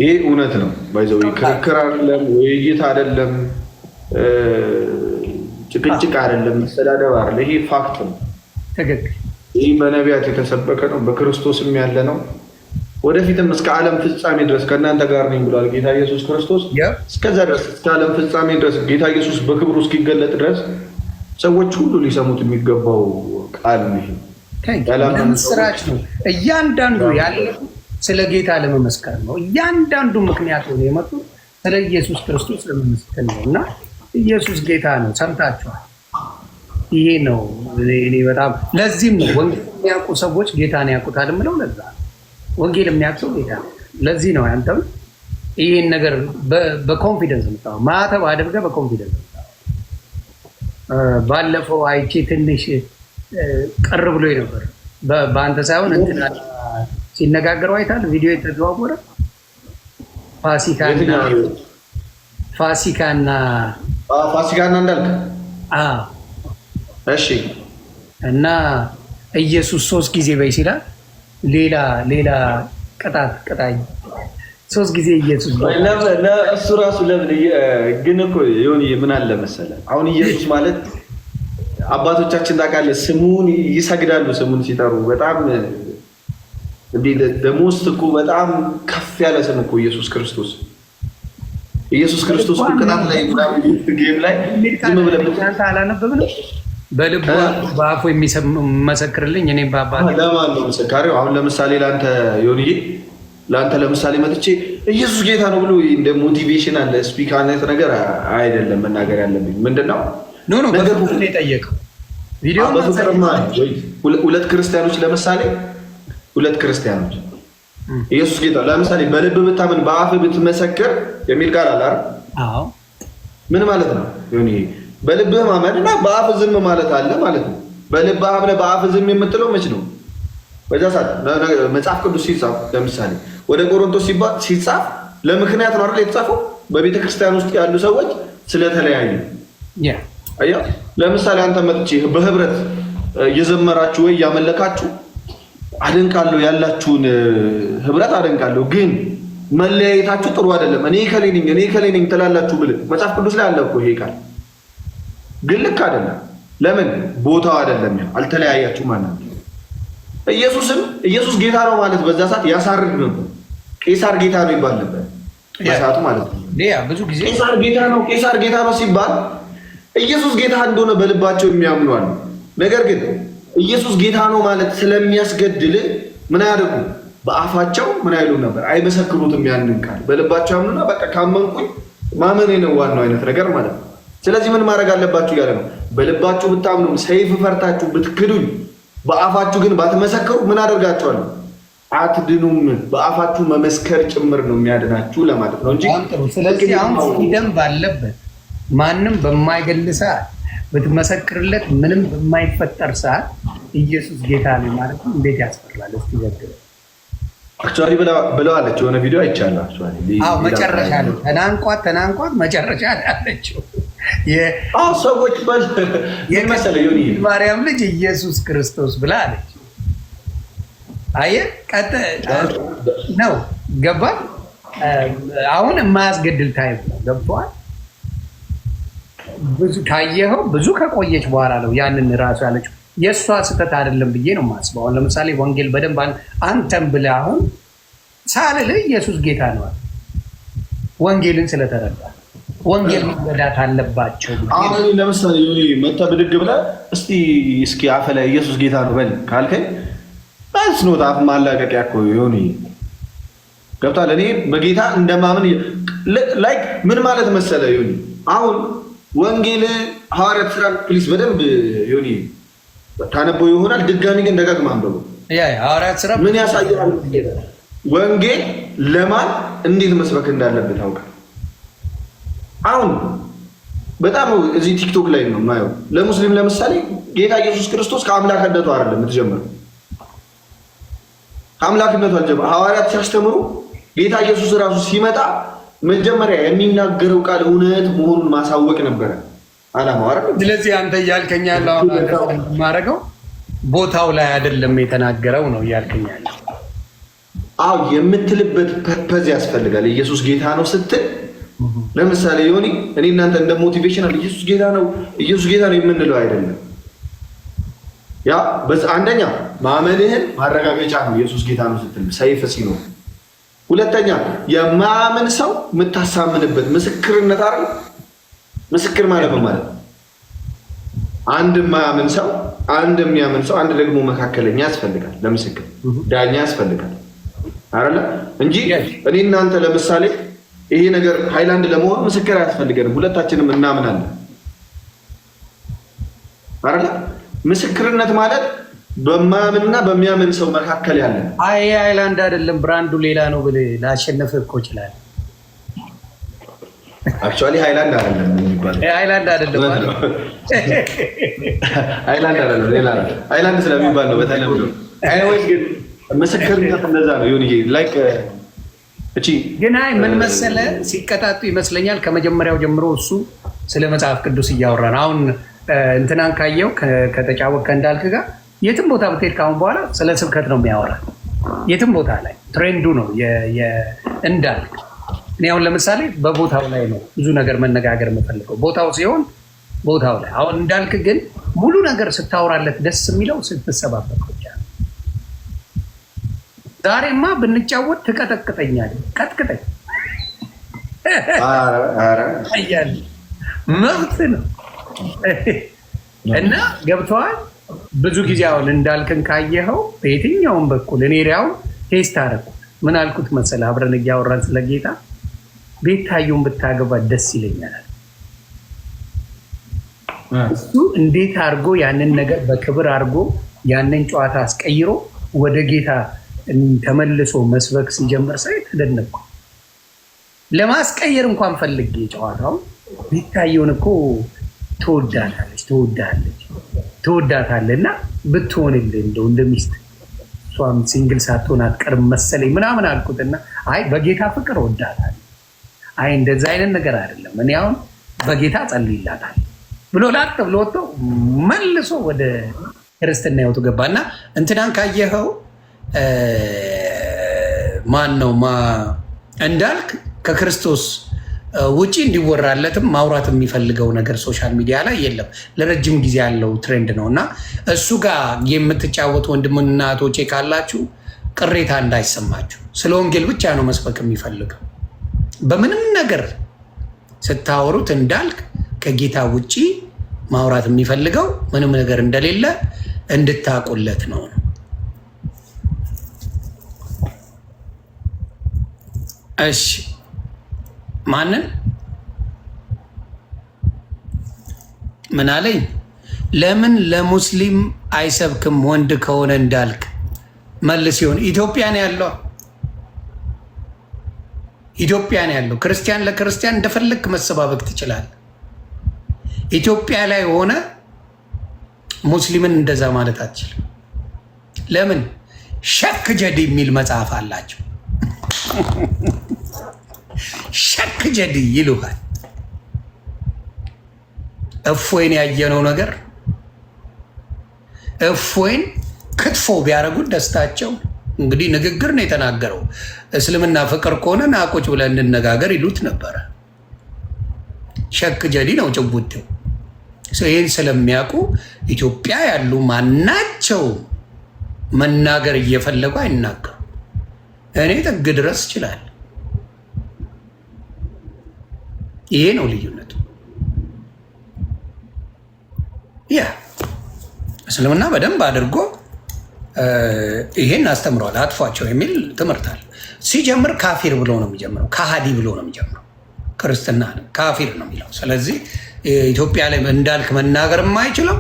ይሄ እውነት ነው። ባይዘው ክርክር አይደለም፣ ውይይት አይደለም፣ ጭቅጭቅ አይደለም፣ መሰዳደብ አይደለም። ይሄ ፋክት ነው። ይህ በነቢያት የተሰበከ ነው። በክርስቶስም ያለ ነው። ወደፊትም እስከ ዓለም ፍጻሜ ድረስ ከእናንተ ጋር ነኝ ብሏል ጌታ ኢየሱስ ክርስቶስ። እስከዛ ድረስ እስከ ዓለም ፍጻሜ ድረስ ጌታ ኢየሱስ በክብሩ እስኪገለጥ ድረስ ሰዎች ሁሉ ሊሰሙት የሚገባው ቃል ነው። ስራች ነው። እያንዳንዱ ያለ ስለ ጌታ ለመመስከር ነው። እያንዳንዱ ምክንያት ሆነ የመጡት ስለ ኢየሱስ ክርስቶስ ለመመስከር ነው እና ኢየሱስ ጌታ ነው። ሰምታችኋል። ይሄ ነው እኔ በጣም ለዚህም ነው ወንጌል የሚያውቁ ሰዎች ጌታን ያውቁታል የምለው። ለዛ ወንጌል የሚያውቅ ሰው ጌታ ነው። ለዚህ ነው አንተም ይሄን ነገር በኮንፊደንስ የምታወራው ማተብ አድርገህ በኮንፊደንስ ባለፈው አይቼ ትንሽ ቅር ብሎ ነበር። በአንተ ሳይሆን እንትና ሲነጋገሩ አይታል ቪዲዮ የተዘዋወረ ፋሲካና እንዳልክ እሺ። እና ኢየሱስ 3 ጊዜ በይ ሲላል ሌላ ቅጣኝ 3 ጊዜ ኢየሱስ እሱ ራሱ ለምን ግን እኮ ይሁን ምን አለ መሰለህ አሁን ኢየሱስ ማለት አባቶቻችን ታውቃለህ ስሙን ይሰግዳሉ። ስሙን ሲጠሩ በጣም ደሞስት እኮ በጣም ከፍ ያለ ስም እኮ ኢየሱስ ክርስቶስ ቅጣት ላይ ጌም ላይ ዝም ብለህ አላነበብንም። በልቡ በአፉ የሚመሰክርልኝ እኔ በአባቴ ለማን ነው መሰካሪው? አሁን ለምሳሌ ለአንተ ለምሳሌ መጥቼ ኢየሱስ ጌታ ነው ብሎ እንደ ሞቲቬሽን አለ ስፒክ አይነት ነገር አይደለም መናገር ያለብኝ። ምንድነው በፍቅር ነው የጠየቀው ቪዲዮ በፍቅርማ ሁለት ክርስቲያኖች ለምሳሌ ኢየሱስ ጌታ ለምሳሌ በልብ ብታምን በአፍ ብትመሰክር የሚል ቃል አለ አይደል? አዎ። ምን ማለት ነው? በልብህ ማመንና በአፍ ዝም ማለት አለ ማለት ነው። በልብህ አምነህ በአፍ ዝም የምትለው መች ነው? በዛ ሰዓት መጽሐፍ ቅዱስ ሲጻፍ ለምሳሌ ወደ ቆሮንቶስ ሲጻፍ ለምክንያት ነው አይደል የተጻፈው? በቤተ ክርስቲያን ውስጥ ያሉ ሰዎች ስለተለያዩ አያ ለምሳሌ አንተ መጥቼ በህብረት እየዘመራችሁ ወይ ያመለካችሁ አደንቃለሁ፣ ያላችሁን ህብረት አደንቃለሁ፣ ግን መለያየታችሁ ጥሩ አይደለም፣ እኔ ከሌ ነኝ ትላላችሁ ብለህ መጽሐፍ ቅዱስ ላይ አለ እኮ ይሄ ቃል። ግን ልክ አይደለም። ለምን? ቦታው አይደለም። አልተለያያችሁ ማለት ነው። ኢየሱስ ጌታ ነው ማለት በዛ ሰዓት ያሳርድ ነበር። ቄሳር ጌታ ነው ይባል ነበር በሰዓቱ ማለት ነው። ብዙ ጊዜ ቄሳር ጌታ ነው ሲባል ኢየሱስ ጌታ እንደሆነ በልባቸው የሚያምኑ አሉ። ነገር ግን ኢየሱስ ጌታ ነው ማለት ስለሚያስገድል ምን ያደርጉ? በአፋቸው ምን አይሉ ነበር? አይመሰክሩትም። ያንን ቃል በልባቸው ያምኑና በቃ ካመንኩኝ ማመኔ ነው ዋናው አይነት ነገር ማለት ነው። ስለዚህ ምን ማድረግ አለባችሁ እያለ ነው። በልባችሁ ብታምኑ ሰይፍ ፈርታችሁ ብትክዱኝ፣ በአፋችሁ ግን ባትመሰክሩ ምን አደርጋችኋለሁ? አትድኑም። በአፋችሁ መመስከር ጭምር ነው የሚያድናችሁ ለማለት ነው እንጂ። ስለዚህ አሁን ደንብ አለበት። ማንም በማይገል ሰዓት ብትመሰክርለት ምንም በማይፈጠር ሰዓት ኢየሱስ ጌታ ነው ማለት ነው። እንዴት ያስፈራል! እስቲ ዘግበ አክቹዋሊ ብለዋለች። የሆነ ቪዲዮ አይቻለሁ። አዎ መጨረሻ ላይ ተናንቋት መጨረሻ ላይ አለችው። ሰዎች ማርያም ልጅ ኢየሱስ ክርስቶስ ብላ አለች። አየህ ነው ገባ። አሁን የማያስገድል ታይም ነው ገብቷል። ብዙ ካየኸው ብዙ ከቆየች በኋላ ነው ያንን ራሱ ያለችው። የእሷ ስህተት አይደለም ብዬ ነው የማስበው። አሁን ለምሳሌ ወንጌል በደንብ አንተም ብለህ አሁን ሳልልህ ኢየሱስ ጌታ ነው ወንጌልን ስለተረዳ ወንጌል መረዳት አለባቸው። አሁን ለምሳሌ መታ ብድግ ብለህ እስኪ አፈ ላይ ኢየሱስ ጌታ ነው በል ካልከኝ ባንስኖት አፍ ማላቀቂያ እኮ ይሁን ገብቷል። እኔ በጌታ እንደማምን ላይክ ምን ማለት መሰለ ይሁን አሁን ወንጌል ሐዋርያት ሥራ ፕሊስ በደንብ ይሁን ታነበው ይሆናል። ድጋሚ ግን ደጋግማ አንብቡ። ሐዋርያት ሥራ ምን ያሳያል? ወንጌል ለማን እንዴት መስበክ እንዳለበት ታውቃለህ። አሁን በጣም እዚህ ቲክቶክ ላይ ነው የማየው። ለሙስሊም ለምሳሌ ጌታ ኢየሱስ ክርስቶስ ከአምላክነቱ አይደለም የምትጀምረው። ከአምላክነቱ አልጀመረ። ሐዋርያት ሲያስተምሩ ጌታ ኢየሱስ ራሱ ሲመጣ መጀመሪያ የሚናገረው ቃል እውነት መሆኑን ማሳወቅ ነበረ አላማው አይደል? ስለዚህ አንተ እያልከኝ ያለው ማረገው ቦታው ላይ አይደለም የተናገረው ነው እያልከኝ ያለው። አዎ የምትልበት ፐርፐዝ ያስፈልጋል። ኢየሱስ ጌታ ነው ስትል ለምሳሌ ዮኒ እኔ እናንተ እንደ ሞቲቬሽናል ኢየሱስ ጌታ ነው የምንለው አይደለም። ያ አንደኛ ማመንህን ማረጋገጫ ነው ኢየሱስ ጌታ ነው ስትል ሰይፍ ሲኖር። ሁለተኛ የማያምን ሰው የምታሳምንበት ምስክርነት አይደል? ምስክር ማለት ማለት አንድ የማያምን ሰው አንድ የሚያምን ሰው አንድ ደግሞ መካከለኛ ያስፈልጋል። ለምስክር ዳኛ ያስፈልጋል አይደለ? እንጂ እኔ እናንተ ለምሳሌ ይሄ ነገር ሃይላንድ ለመሆን ምስክር አያስፈልገንም። ሁለታችንም እናምናለን አይደለ? ምስክርነት ማለት በማያምንና በሚያምን ሰው መካከል ያለ። አይ ሃይላንድ አይደለም ብራንዱ ሌላ ነው ብለህ ላሸነፈ እኮ ይችላል። አክቹዋሊ ሃይላንድ አይደለም የሚባለው። ሃይላንድ አይደለም ሌላ ነው። ሃይላንድ ስለሚባል ነው በተለምዶ። አይወይ ግን ምስክርነት እንደዛ ነው። ይሁን ይሄ ላይክ እቺ ግን አይ ምን መሰለህ ሲቀጣጡ ይመስለኛል ከመጀመሪያው ጀምሮ እሱ ስለ መጽሐፍ ቅዱስ እያወራ ነው። አሁን እንትናን ካየው ከተጫወት ከእንዳልክ ጋር የትም ቦታ ብትሄድ ካሁን በኋላ ስለ ስብከት ነው የሚያወራ። የትም ቦታ ላይ ትሬንዱ ነው እንዳልክ። እኔ አሁን ለምሳሌ በቦታው ላይ ነው ብዙ ነገር መነጋገር የምፈልገው ቦታው ሲሆን ቦታው ላይ። አሁን እንዳልክ ግን ሙሉ ነገር ስታወራለት ደስ የሚለው ስትሰባበት ብቻ ነው። ዛሬማ ብንጫወት ትቀጠቅጠኛለህ። ቀጥቅጠኝ እያለ መብት ነው እና ገብተዋል። ብዙ ጊዜ አሁን እንዳልክን ካየኸው በየትኛውም በኩል እኔ ሪያውን ቴስት አደረኩት። ምን አልኩት መሰለህ? አብረን እያወራን ስለ ጌታ ቤታየውን ብታገባ ደስ ይለኛል። እሱ እንዴት አድርጎ ያንን ነገር በክብር አድርጎ ያንን ጨዋታ አስቀይሮ ወደ ጌታ ተመልሶ መስበክ ሲጀምር ሳይ ተደነቅኩ። ለማስቀየር እንኳን ፈልጌ ጨዋታው ቤታየውን እኮ ትወዳታለህ እና ብትሆንልህ እንደው እንደሚስት እሷም ሲንግል ሳትሆን አትቀርም መሰለኝ ምናምን አልኩትና አይ በጌታ ፍቅር ወዳታለሁ። አይ እንደዛ አይነት ነገር አይደለም እኔ አሁን በጌታ ጸልይላታል ብሎ ላጥ ብሎ ወጥቶ መልሶ ወደ ክርስትና ህይወቱ ገባና እንትናን ካየኸው ማን ነው እንዳልክ ከክርስቶስ ውጪ እንዲወራለትም ማውራት የሚፈልገው ነገር ሶሻል ሚዲያ ላይ የለም። ለረጅም ጊዜ ያለው ትሬንድ ነው እና እሱ ጋር የምትጫወቱ ወንድምና እህቶቼ ካላችሁ ቅሬታ እንዳይሰማችሁ። ስለ ወንጌል ብቻ ነው መስበክ የሚፈልገው። በምንም ነገር ስታወሩት እንዳልክ ከጌታ ውጪ ማውራት የሚፈልገው ምንም ነገር እንደሌለ እንድታቁለት ነው። እሺ ማንን ምን አለኝ? ለምን ለሙስሊም አይሰብክም ወንድ ከሆነ እንዳልክ መልስ ይሆን? ኢትዮጵያ ነው ያለው፣ ኢትዮጵያ ነው ያለው። ክርስቲያን ለክርስቲያን እንደፈለክ መሰባበክ ትችላለህ። ኢትዮጵያ ላይ ሆነ ሙስሊምን እንደዛ ማለት አትችልም። ለምን? ሸክ ጀዲ የሚል መጽሐፍ አላቸው። ሸክ ጀዲ ይሉሃል። እፎይን ያየነው ነገር እፎይን ክትፎ ቢያደርጉት ደስታቸው። እንግዲህ ንግግር ነው የተናገረው። እስልምና ፍቅር ከሆነ ናቆች ብለን እንነጋገር ይሉት ነበረ። ሸክ ጀዲ ነው ጭቡቴው። ይህን ስለሚያውቁ ኢትዮጵያ ያሉ ማናቸው መናገር እየፈለጉ አይናገሩ። እኔ ጥግ ድረስ ይችላል። ይሄ ነው ልዩነቱ። ያ እስልምና በደንብ አድርጎ ይሄን አስተምረዋል። አጥፏቸው የሚል ትምህርት አለ። ሲጀምር ካፊር ብሎ ነው የሚጀምረው፣ ከሃዲ ብሎ ነው የሚጀምረው። ክርስትና ካፊር ነው የሚለው። ስለዚህ ኢትዮጵያ ላይ እንዳልክ መናገር የማይችለው